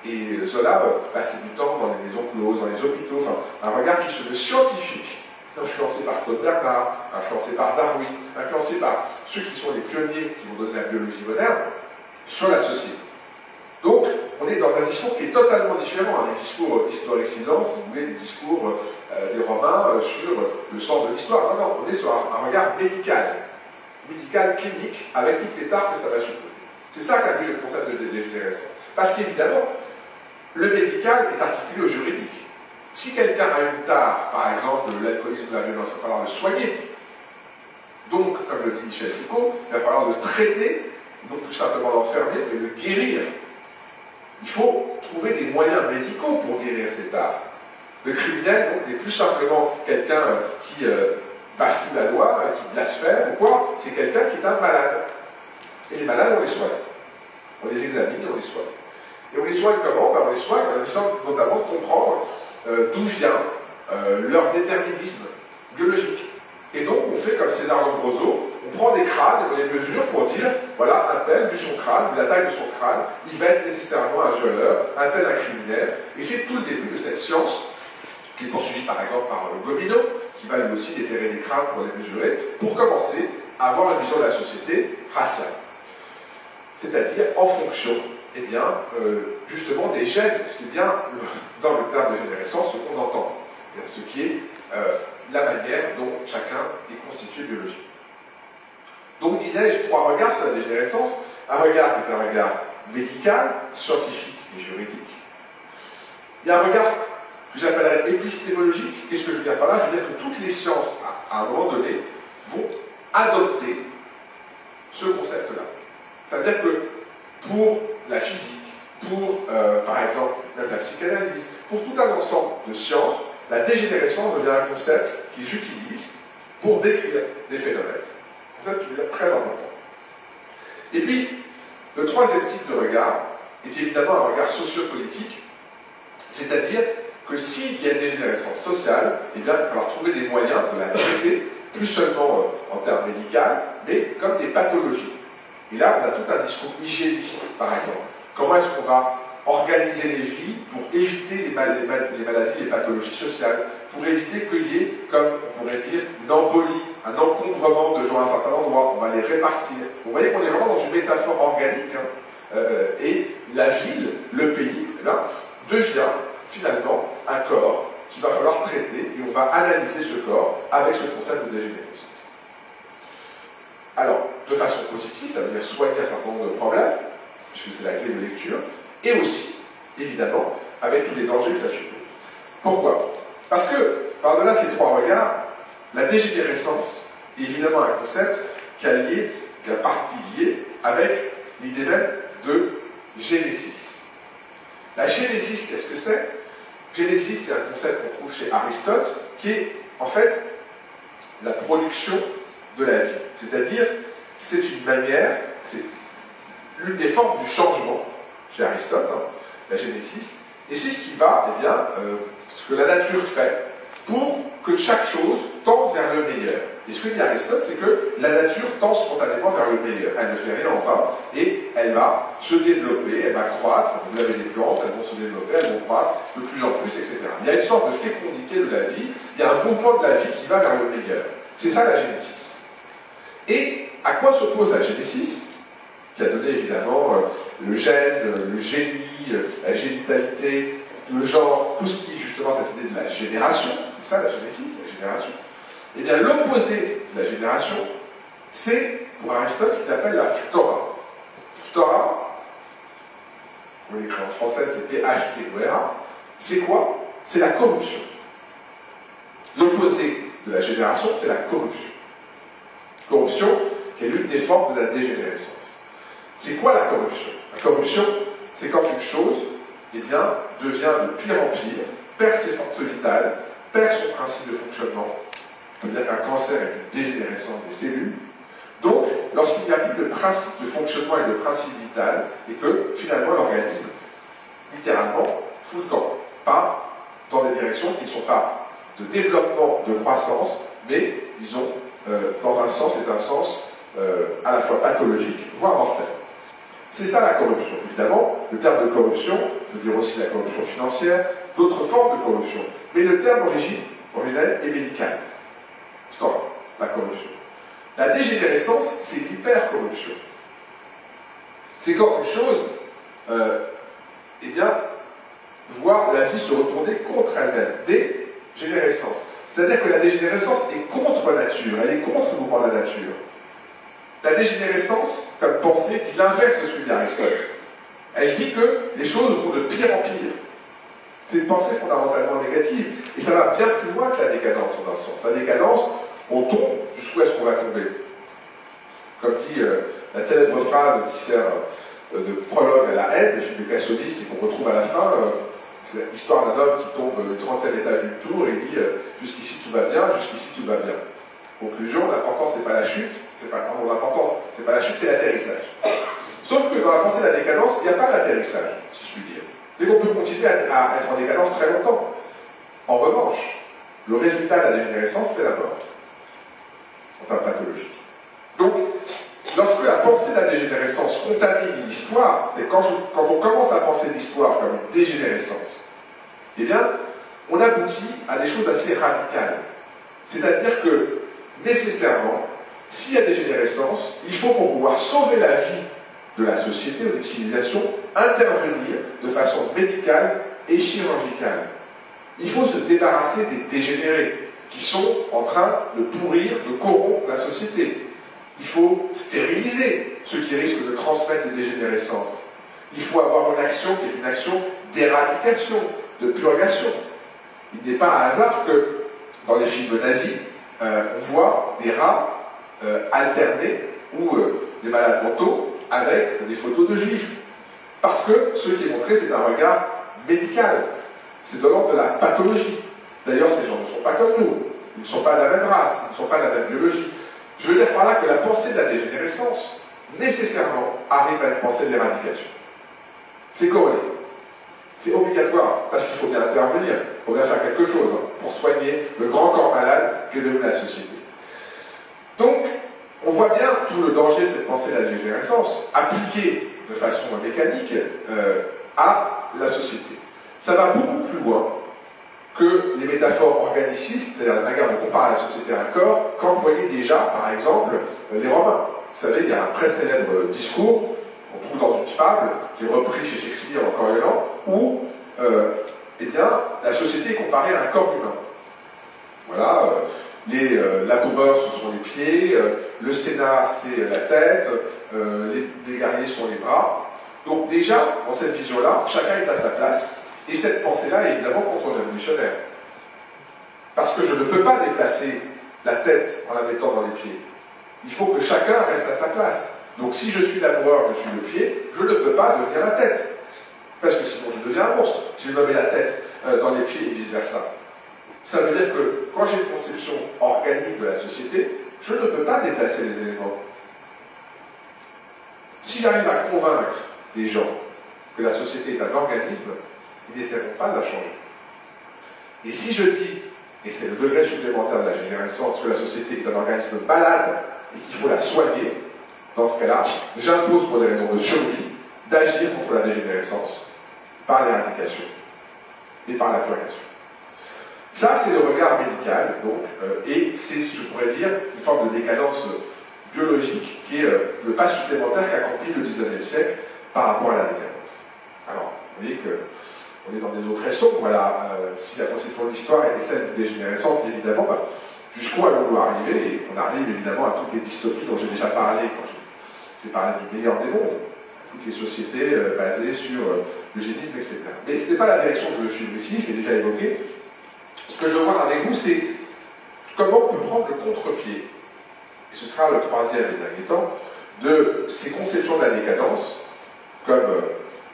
et Zola passait du temps dans les maisons closes, dans les hôpitaux, enfin, un regard qui se veut scientifique, influencé par Claude Bernard, influencé par Darwin, influencé par ceux qui sont les pionniers qui vont donner la biologie moderne sur la société. Donc, on est dans un discours qui est totalement différent du discours historicisant, si vous voulez, du discours des Romains sur le sens de l'histoire. Non, on est sur un regard médical, clinique, avec toutes les tares que ça va supposer. C'est ça qu'a vu le concept de dégénérescence. Parce qu'évidemment, le médical est articulé au juridique. Si quelqu'un a une tare, par exemple l'alcoolisme ou la violence, il va falloir le soigner. Donc, comme le dit Michel Foucault, il va falloir le traiter, non tout simplement l'enfermer, mais le guérir. Il faut trouver des moyens médicaux pour guérir ces tares. Le criminel n'est plus simplement quelqu'un qui bafoue la loi, qui blasphème ou quoi, c'est quelqu'un qui est un malade. Et les malades, on les soigne. On les examine et on les soigne. Et on les soigne comment? On les soigne en essayant notamment de comprendre d'où vient leur déterminisme biologique. Et donc on fait comme César Lombroso, on prend des crânes et on les mesure pour dire, voilà, un tel, vu son crâne, vu la taille de son crâne, il va être nécessairement un violeur, un tel un criminel. Et c'est tout le début de cette science, qui est poursuivie par exemple par Gobineau, qui va lui aussi déterrer des crânes pour les mesurer, pour commencer à avoir une vision de la société raciale. C'est-à-dire en fonction, eh bien, justement des gènes, ce qui est bien dans le terme de dégénérescence, ce qu'on entend, ce qui est la manière dont chacun est constitué biologiquement. Donc, disais-je, trois regards sur la dégénérescence. Un regard qui est un regard médical, scientifique et juridique. Il y a un regard que j'appellerais épistémologique. Qu'est-ce que je veux dire par là? Je veux dire que toutes les sciences, à un moment donné, vont adopter ce concept-là. C'est-à-dire que pour la physique, pour, par exemple, même la psychanalyse, pour tout un ensemble de sciences, la dégénérescence devient un concept qu'ils utilisent pour décrire des phénomènes. Un concept qui est très important. Et puis, le troisième type de regard est évidemment un regard sociopolitique, c'est-à-dire que s'il y a une dégénérescence sociale, eh bien, il va falloir trouver des moyens de la traiter, plus seulement en termes médicaux, mais comme des pathologies. Et là, on a tout un discours hygiéniste, par exemple. Comment est-ce qu'on va organiser les vies pour éviter les maladies, les pathologies sociales, pour éviter qu'il y ait, comme on pourrait dire, une embolie, un encombrement de gens à un certain endroit, on va les répartir. Vous voyez qu'on est vraiment dans une métaphore organique, hein, et la ville, le pays, là, devient finalement un corps qu'il va falloir traiter, et on va analyser ce corps avec ce concept de dégénérescence. Alors, de façon positive, ça veut dire soigner un certain nombre de problèmes, puisque c'est la clé de lecture, et aussi, évidemment, avec tous les dangers que ça suppose. Pourquoi? Parce que, par-delà ces trois regards, la dégénérescence est évidemment un concept qui a partie liée avec l'idée même de génésis. La génésis, qu'est-ce que c'est? Génésis, c'est un concept qu'on trouve chez Aristote, qui est, en fait, la production de la vie. C'est-à-dire, c'est une manière, c'est l'une des formes du changement, chez Aristote, hein, la génésis, et c'est ce qui va, eh bien, ce que la nature fait pour que chaque chose tende vers le meilleur. Et ce que dit Aristote, c'est que la nature tend spontanément vers le meilleur. Elle ne fait rien en vain, et elle va se développer, elle va croître. Vous avez des plantes, elles vont se développer, elles vont croître de plus en plus, etc. Il y a une sorte de fécondité de la vie, il y a un mouvement de la vie qui va vers le meilleur. C'est ça la génésis. Et à quoi s'oppose la génésis, qui a donné évidemment le gène, le génie, la génitalité, le genre, tout ce qui est justement cette idée de la génération, c'est ça la génésis, la génération. Eh bien l'opposé de la génération, c'est pour Aristote ce qu'il appelle la phtora. Phtora, on l'écrit en français, c'est P-H-T-O-R-A, c'est quoi? C'est la corruption. L'opposé de la génération, c'est la corruption. Corruption qui est l'une des formes de la dégénérescence. C'est quoi la corruption? La corruption, c'est quand une chose, eh bien, devient de pire en pire, perd ses forces vitales, perd son principe de fonctionnement. Ça veut dire qu'un cancer est une dégénérescence des cellules. Donc, lorsqu'il n'y a plus de principe de fonctionnement et de principe vital, et que finalement l'organisme, littéralement, fout le camp. Pas dans des directions qui ne sont pas de développement, de croissance, mais, disons, dans un sens, qui est un sens à la fois pathologique, voire mortel. C'est ça la corruption. Évidemment, le terme de corruption veut dire aussi la corruption financière, d'autres formes de corruption. Mais le terme originel est médical. Stop, la corruption. La dégénérescence, c'est l'hypercorruption. C'est quand une chose, eh bien, voit la vie se retourner contre elle-même. Dégénérescence. C'est-à-dire que la dégénérescence est contre nature, elle est contre le mouvement de la nature. La dégénérescence, comme pensée, qui l'inverse de ce que dit Aristote. Elle dit que les choses vont de pire en pire. C'est une pensée fondamentalement négative. Et ça va bien plus loin que la décadence, en un sens. La décadence, on tombe, jusqu'où est-ce qu'on va tomber? Comme dit la célèbre phrase qui sert de prologue à La haine, le film de Kassovitz, et qu'on retrouve à la fin, c'est l'histoire d'un homme qui tombe du 30e étage d'une tour et dit jusqu'ici tout va bien, jusqu'ici tout va bien. Conclusion, l'important c'est pas la chute, l'important c'est pas la chute, c'est l'atterrissage. Sauf que dans la pensée de la décadence, il n'y a pas d'atterrissage, si je puis dire. Et qu'on peut continuer à être en décadence très longtemps. En revanche, le résultat de la dégénérescence, c'est la mort. Enfin, pathologique. Donc, lorsque la pensée de la dégénérescence contamine l'histoire, et quand on commence à penser l'histoire comme une dégénérescence, eh bien, on aboutit à des choses assez radicales. C'est-à-dire que, nécessairement, s'il y a dégénérescence, il faut, pour pouvoir sauver la vie de la société ou de l'utilisation, intervenir de façon médicale et chirurgicale. Il faut se débarrasser des dégénérés qui sont en train de pourrir, de corrompre la société. Il faut stériliser ceux qui risquent de transmettre des dégénérescences. Il faut avoir une action qui est une action d'éradication, de purgation. Il n'est pas un hasard que dans les films nazis, on voit des rats alternés ou des malades mentaux avec des photos de juifs. Parce que ce qui est montré, c'est un regard médical. C'est de l'ordre de la pathologie. D'ailleurs, ces gens ne sont pas comme nous. Ils ne sont pas de la même race, ils ne sont pas de la même biologie. Je veux dire par là que la pensée de la dégénérescence, nécessairement, arrive à une pensée de l'éradication. C'est corrélé. C'est obligatoire, parce qu'il faut bien intervenir, il faut bien faire quelque chose pour soigner le grand corps malade qu'est devenue la société. Donc, on voit bien tout le danger de cette pensée de la dégénérescence, appliquée de façon mécanique à la société. Ça va beaucoup plus loin que les métaphores organicistes, c'est-à-dire la manière de comparer la société à un corps, qu'employaient déjà, par exemple, les Romains. Vous savez, il y a un très célèbre discours, on trouve dans une fable, qui est repris chez Shakespeare en Coriolan, où eh bien, la société est comparée à un corps humain. Voilà, les laboureurs, ce sont les pieds, le Sénat, c'est la tête, les guerriers sont les bras. Donc déjà, dans cette vision-là, chacun est à sa place. Et cette pensée-là est évidemment contre-révolutionnaire. Parce que je ne peux pas déplacer la tête en la mettant dans les pieds. Il faut que chacun reste à sa place. Donc si je suis laboureur, je suis le pied, je ne peux pas devenir la tête. Parce que sinon je deviens un monstre, si je me mets la tête dans les pieds et vice-versa. Ça veut dire que quand j'ai une conception organique de la société, je ne peux pas déplacer les éléments. Si j'arrive à convaincre les gens que la société est un organisme, ils n'essaieront pas de la changer. Et si je dis, et c'est le degré supplémentaire de la dégénérescence, que la société est un organisme malade et qu'il faut la soigner, dans ce cas-là, j'impose pour des raisons de survie d'agir contre la dégénérescence par l'éradication et par la purgation. Ça, c'est le regard médical, donc, et c'est, si je pourrais dire, une forme de décadence biologique qui est le pas supplémentaire qu'accomplit le XIXe siècle par rapport à la décadence. Alors, vous voyez qu'on est dans des eaux très sombres, voilà, si la conception de l'histoire était celle de dégénérescence, évidemment, jusqu'où allons-nous arriver? Et on arrive évidemment à toutes les dystopies dont j'ai déjà parlé quand j'ai parlé du meilleur des mondes, toutes les sociétés basées sur l'eugénisme, etc. Mais ce n'est pas la direction que je suis ici, je l'ai déjà évoqué. Ce que je veux voir avec vous, c'est comment on peut prendre le contre-pied, et ce sera le troisième et dernier temps, de ces conceptions de la décadence, comme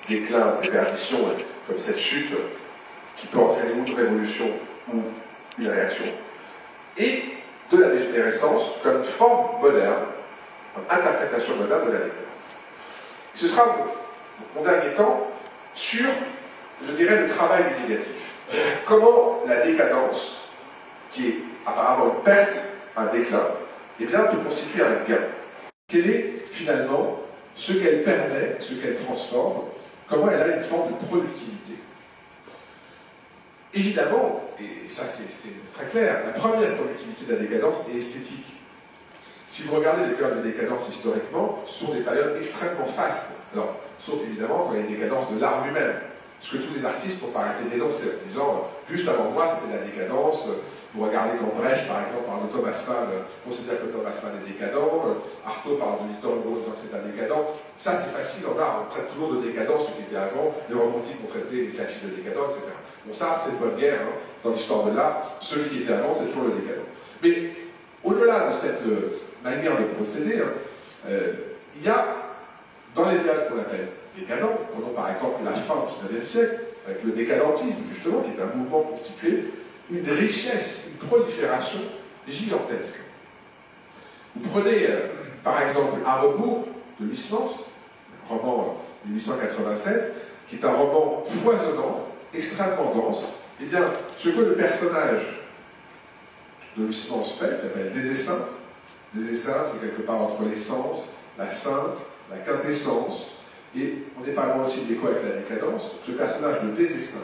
déclin, déperdition, comme cette chute qui peut entraîner une révolution ou une réaction, et de la dégénérescence comme forme moderne, comme interprétation moderne de la décadence. Et ce sera mon dernier temps sur, je dirais, le travail du négatif. Comment la décadence, qui est apparemment une perte, un déclin, eh bien, peut constituer un gain. Quel est finalement ce qu'elle permet, ce qu'elle transforme, comment elle a une forme de productivité. Évidemment, et ça c'est très clair, la première productivité de la décadence est esthétique. Si vous regardez les périodes de décadence historiquement, ce sont des périodes extrêmement fastes. Alors, sauf évidemment quand il y a une décadence de l'art lui-même. Parce que tous les artistes n'ont pas arrêté d'énoncer en disant juste avant moi c'était la décadence, Vous regardez quand Brecht, par exemple, parle de Thomas Mann, considère que Thomas Mann est décadent, Artaud parle de Victor Hugo en disant que c'est un décadent. Ça, c'est facile en art, on traite toujours de décadence, ce qui était avant, les romantiques ont traité les classiques de décadents, etc. Bon, ça, c'est une bonne guerre, hein. Dans l'histoire de l'art, celui qui était avant, c'est toujours le décadent. Mais, au-delà de cette manière de procéder, hein, il y a, dans les théâtres qu'on appelle décadents, prenons par exemple la fin du XIXe siècle, avec le décadentisme, justement, qui est un mouvement constitué, une richesse, une prolifération gigantesque. Vous prenez, par exemple, À rebours de Huysmans, roman 1887, qui est un roman foisonnant, extrêmement dense. Eh bien, ce que le personnage de Huysmans fait, qui s'appelle Désessinte. Désessinte, c'est quelque part entre l'essence, la sainte, la quintessence, et on n'est pas loin aussi de l'écho avec la décadence. Ce personnage de Désessinte,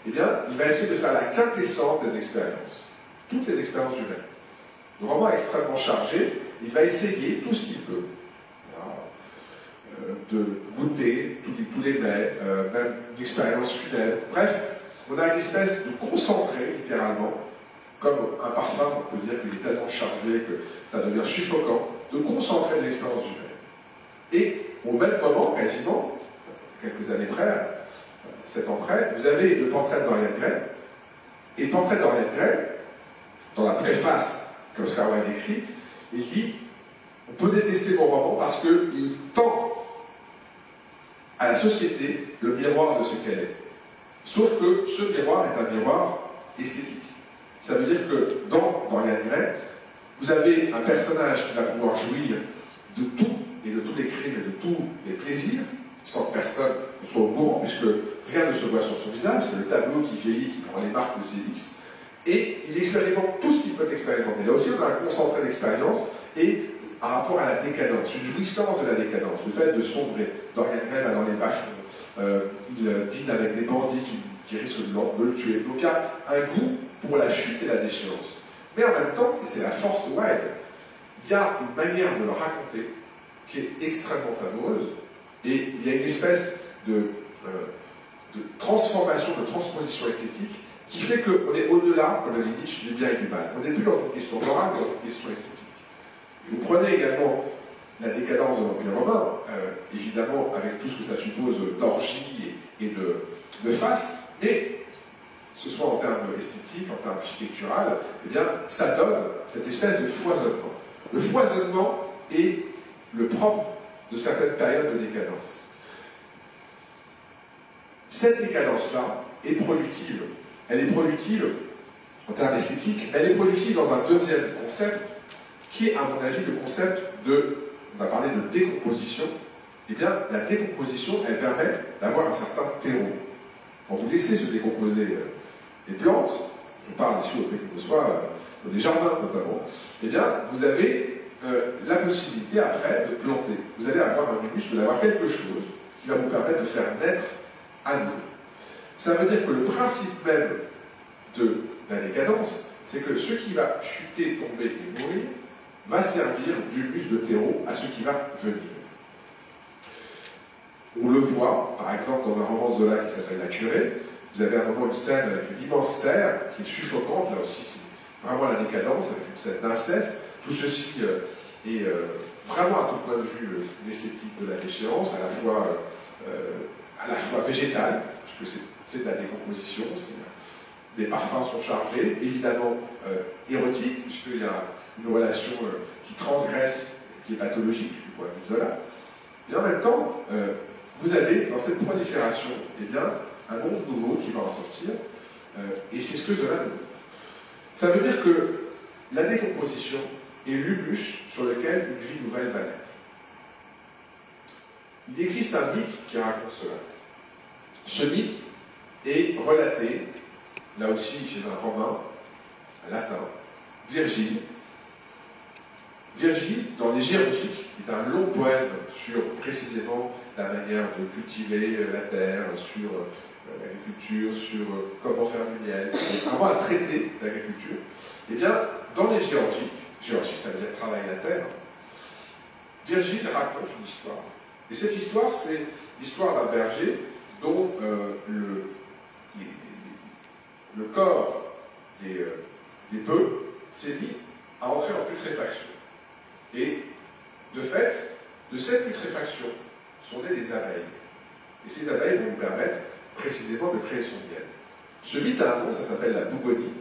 eh bien, il va essayer de faire la quintessence des expériences, toutes les expériences humaines. Le roman est extrêmement chargé, il va essayer tout ce qu'il peut, de goûter tous les mets, même une expérience funèbre. Bref, on a une espèce de concentré, littéralement, comme un parfum, on peut dire qu'il est tellement chargé que ça devient suffocant, de concentrer les expériences humaines. Et au même moment, quasiment, quelques années près, 7 ans près, vous avez le portrait de Dorian Gray. Et le portrait de Dorian Gray, dans la préface qu'Oscar Wilde écrit, il dit « On peut détester mon roman parce qu'il tend à la société le miroir de ce qu'elle est. Sauf que ce miroir est un miroir esthétique. Ça veut dire que dans Dorian Gray, vous avez un personnage qui va pouvoir jouir de tout, et de tous les crimes et de tous les plaisirs, sans que personne ne soit au courant, puisque rien ne se voit sur son visage, c'est le tableau qui vieillit, qui prend les marques de ses vices, et il expérimente tout ce qu'il peut expérimenter. Là aussi, on a un concentré d'expérience, et par rapport à la décadence, une jouissance de la décadence, le fait de sombrer. Dorian Gray va dans les bas-fonds, il dîne avec des bandits qui risquent de le tuer. Donc il y a un goût pour la chute et la déchéance. Mais en même temps, et c'est la force de Wilde, il y a une manière de le raconter qui est extrêmement savoureuse, et il y a une espèce de transformation, de transposition esthétique, qui fait qu'on est au-delà, comme le dit Nietzsche, du bien et du mal. On n'est plus dans une question morale, mais dans une question esthétique. Vous prenez également la décadence de l'Empire romain, évidemment avec tout ce que ça suppose d'orgie et de faste, mais ce soit en termes esthétiques, en termes architectural, eh bien, ça donne cette espèce de foisonnement. Le foisonnement est le propre de certaines périodes de décadence. Cette décadence-là est productive. Elle est productive en termes esthétiques, elle est productive dans un deuxième concept, qui est, à mon avis, le concept de, on a parlé de décomposition. Eh bien, la décomposition, elle permet d'avoir un certain terreau. Quand vous laissez se décomposer les plantes, on parle ici au Pays de Soie, des jardins notamment, eh bien, vous avez la possibilité après de planter. Vous allez avoir un humus, d'avoir quelque chose qui va vous permettre de faire naître à nouveau. Ça veut dire que le principe même de la décadence, c'est que ce qui va chuter, tomber et mourir va servir d'humus de terreau à ce qui va venir. On le voit, par exemple, dans un roman de Zola qui s'appelle La Curée. Vous avez à un moment une scène avec une immense serre qui est suffocante, là aussi c'est vraiment la décadence, avec une scène d'inceste. Tout ceci est vraiment à tout point de vue l'esthétique de la déchéance, à la fois végétale, puisque c'est de la décomposition, les parfums sont chargés, évidemment érotiques, puisqu'il y a une relation qui transgresse, qui est pathologique du point de vue de Zola. Et en même temps, vous avez dans cette prolifération, eh bien, un monde nouveau qui va en sortir, et c'est ce que Zola nous montre. Ça veut dire que la décomposition est l'humus sur lequel une vie nouvelle va naître. Il existe un mythe qui raconte cela. Ce mythe est relaté, là aussi chez un romain, un latin, Virgile. Virgile, dans les Géorgiques, qui est un long poème sur précisément la manière de cultiver la terre, sur l'agriculture, sur comment faire du miel, vraiment un traité d'agriculture. Eh bien, dans les Géorgiques, Géorgie, ça veut dire travailler la terre, Virgile raconte une histoire. Et cette histoire, c'est l'histoire d'un berger dont le corps des des bœufs s'est mis à entrer en putréfaction. Et, de fait, de cette putréfaction sont nées les abeilles. Et ces abeilles vont nous permettre précisément de créer son miel. Ce mythe a un nom, ça s'appelle la bougonie.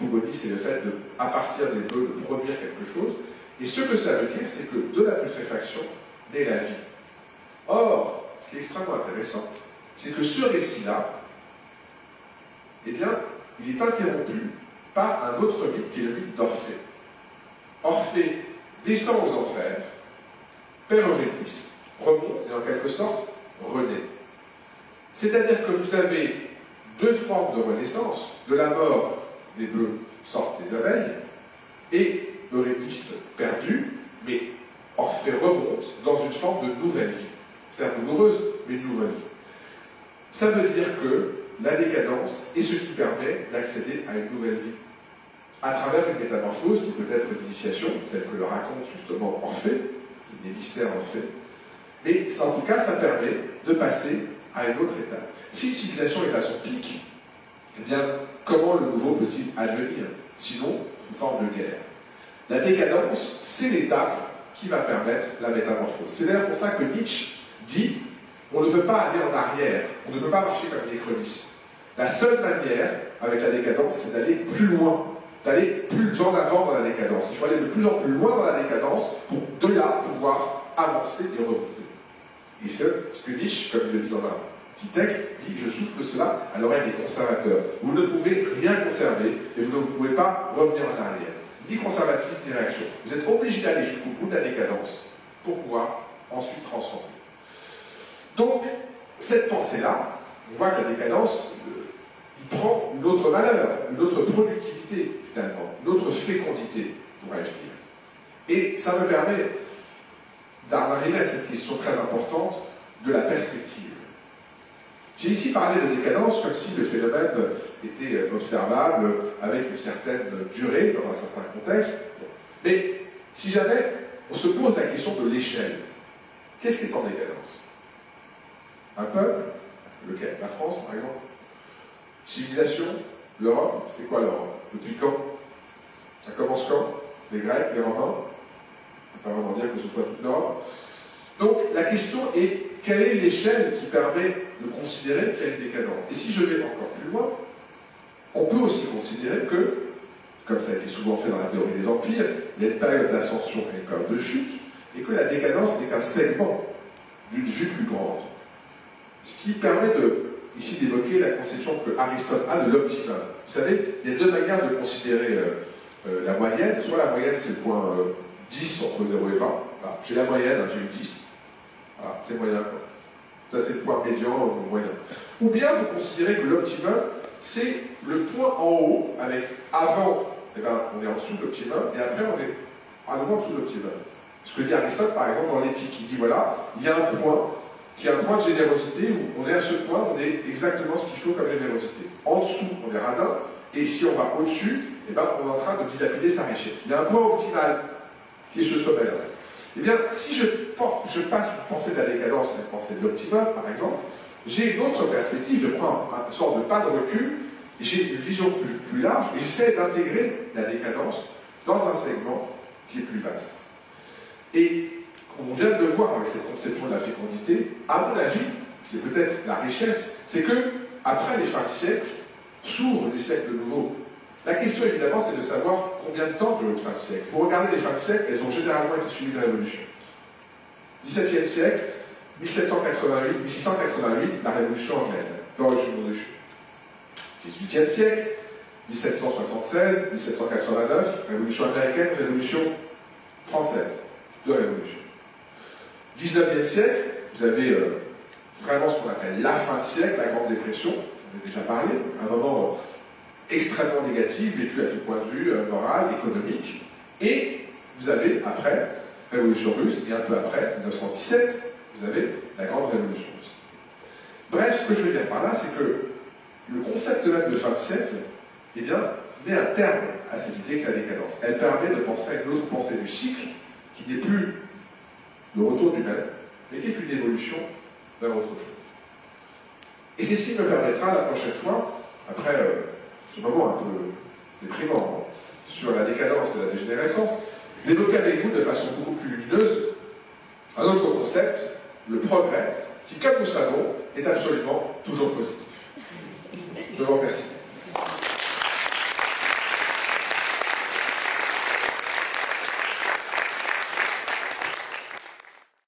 Bougonie, c'est le fait de, à partir des bœufs, de produire quelque chose. Et ce que ça veut dire, c'est que de la putréfaction naît la vie. Or, ce qui est extrêmement intéressant, c'est que ce récit-là, eh bien, il est interrompu par un autre mythe qui est le mythe d'Orphée. Orphée descend aux enfers, perd Eurydice, remonte et en quelque sorte renaît. C'est-à-dire que vous avez deux formes de renaissance. De la mort des bœufs sortent les abeilles, et Eurydice perdue, mais Orphée remonte dans une forme de nouvelle vie. C'est un peu douloureuse, mais une nouvelle vie. Ça veut dire que la décadence est ce qui permet d'accéder à une nouvelle vie. À travers une métamorphose qui peut être une initiation, telle que le raconte justement Orphée, des mystères d'Orphée, mais ça, en tout cas, ça permet de passer à une autre étape. Si une civilisation est à son pic, eh bien, comment le nouveau peut-il advenir? Sinon, sous forme de guerre. La décadence, c'est l'étape qui va permettre la métamorphose. C'est d'ailleurs pour ça que Nietzsche dit on ne peut pas aller en arrière, on ne peut pas marcher comme les chronistes. La seule manière, avec la décadence, c'est d'aller plus loin, d'aller plus en avant dans la décadence. Il faut aller de plus en plus loin dans la décadence pour, de là, pouvoir avancer et remonter. Et c'est ce que Nietzsche, comme il le dit dans un petit texte, dit « Je souffle cela à l'oreille des conservateurs. Vous ne pouvez rien conserver et vous ne pouvez pas revenir en arrière. Ni conservatisme, ni réaction. Vous êtes obligé d'aller jusqu'au bout de la décadence pour pouvoir ensuite transformer. » Donc, cette pensée-là, on voit que la décadence, il prend une autre valeur, une autre productivité, finalement, une autre fécondité, pourrais-je dire. Et ça me permet d'en arriver à cette question très importante de la perspective. J'ai ici parlé de décadence comme si le phénomène était observable avec une certaine durée, dans un certain contexte. Mais si jamais on se pose la question de l'échelle, qu'est-ce qui est en décadence? Un peuple, lequel? La France, par exemple. Civilisation, l'Europe, c'est quoi l'Europe? Depuis quand? Ça commence quand? Les Grecs, les Romains? On ne peut pas vraiment dire que ce soit toute l'Europe. Donc la question est, quelle est l'échelle qui permet de considérer qu'il y a une décadence? Et si je vais encore plus loin, on peut aussi considérer que, comme ça a été souvent fait dans la théorie des empires, il y a une période d'ascension et une période de chute, et que la décadence n'est qu'un segment d'une vue plus grande. Ce qui permet ici d'évoquer la conception que Aristote a de l'optimum. Vous savez, il y a deux manières de considérer la moyenne. Soit la moyenne, c'est le point 10 entre 0 et 20. Voilà. J'ai la moyenne, j'ai eu 10. Voilà, c'est moyen. Ça, c'est le point médian ou moyen. Ou bien vous considérez que l'optimum, c'est le point en haut, avec avant, eh ben, on est en dessous de l'optimum, et après, on est à nouveau en dessous de l'optimum. Ce que dit Aristote, par exemple, dans l'éthique, il dit voilà, il y a un point qui est un point de générosité où on est à ce point, on est exactement ce qu'il faut comme générosité. En dessous, on est radin, et si on va au-dessus, eh ben, on est en train de dilapider sa richesse. Il y a un point optimal qui est ce sommet-là. Eh bien, si je passe une pensée de la décadence à une pensée de l'optimum, par exemple, j'ai une autre perspective, je prends une sorte de pas de recul, j'ai une vision plus large, et j'essaie d'intégrer la décadence dans un segment qui est plus vaste. Et comme on vient de le voir avec cette conception de la fécondité, à mon avis, c'est peut-être la richesse, c'est que, après les fins de siècle, s'ouvrent des siècles nouveaux. La question, évidemment, c'est de savoir combien de temps dure une fin de siècle. Il faut regarder les fins de siècle, elles ont généralement été suivies de révolutions. 17e siècle, 1788, 1688, la révolution anglaise, dans le monde du 18e siècle, 1776, 1789, révolution américaine, révolution française, deux révolutions. 19e siècle, vous avez vraiment ce qu'on appelle la fin de siècle, la Grande Dépression, on en a déjà parlé, un moment extrêmement négatif, vécu à tout point de vue, moral, économique, et vous avez après, Révolution russe, et un peu après, 1917, vous avez la Grande Révolution russe. Bref, ce que je veux dire par là, c'est que le concept même de fin de siècle, eh bien, met un terme à cette idée qu'est la décadence. Elle permet de penser à une autre pensée du cycle, qui n'est plus le retour du même, mais qui est une évolution vers autre chose. Et c'est ce qui me permettra la prochaine fois, après ce moment un peu déprimant, sur la décadence et la dégénérescence, d'évoquer avec vous de façon beaucoup plus lumineuse un autre concept, le progrès, qui, comme nous savons, est absolument toujours positif. Je vous remercie.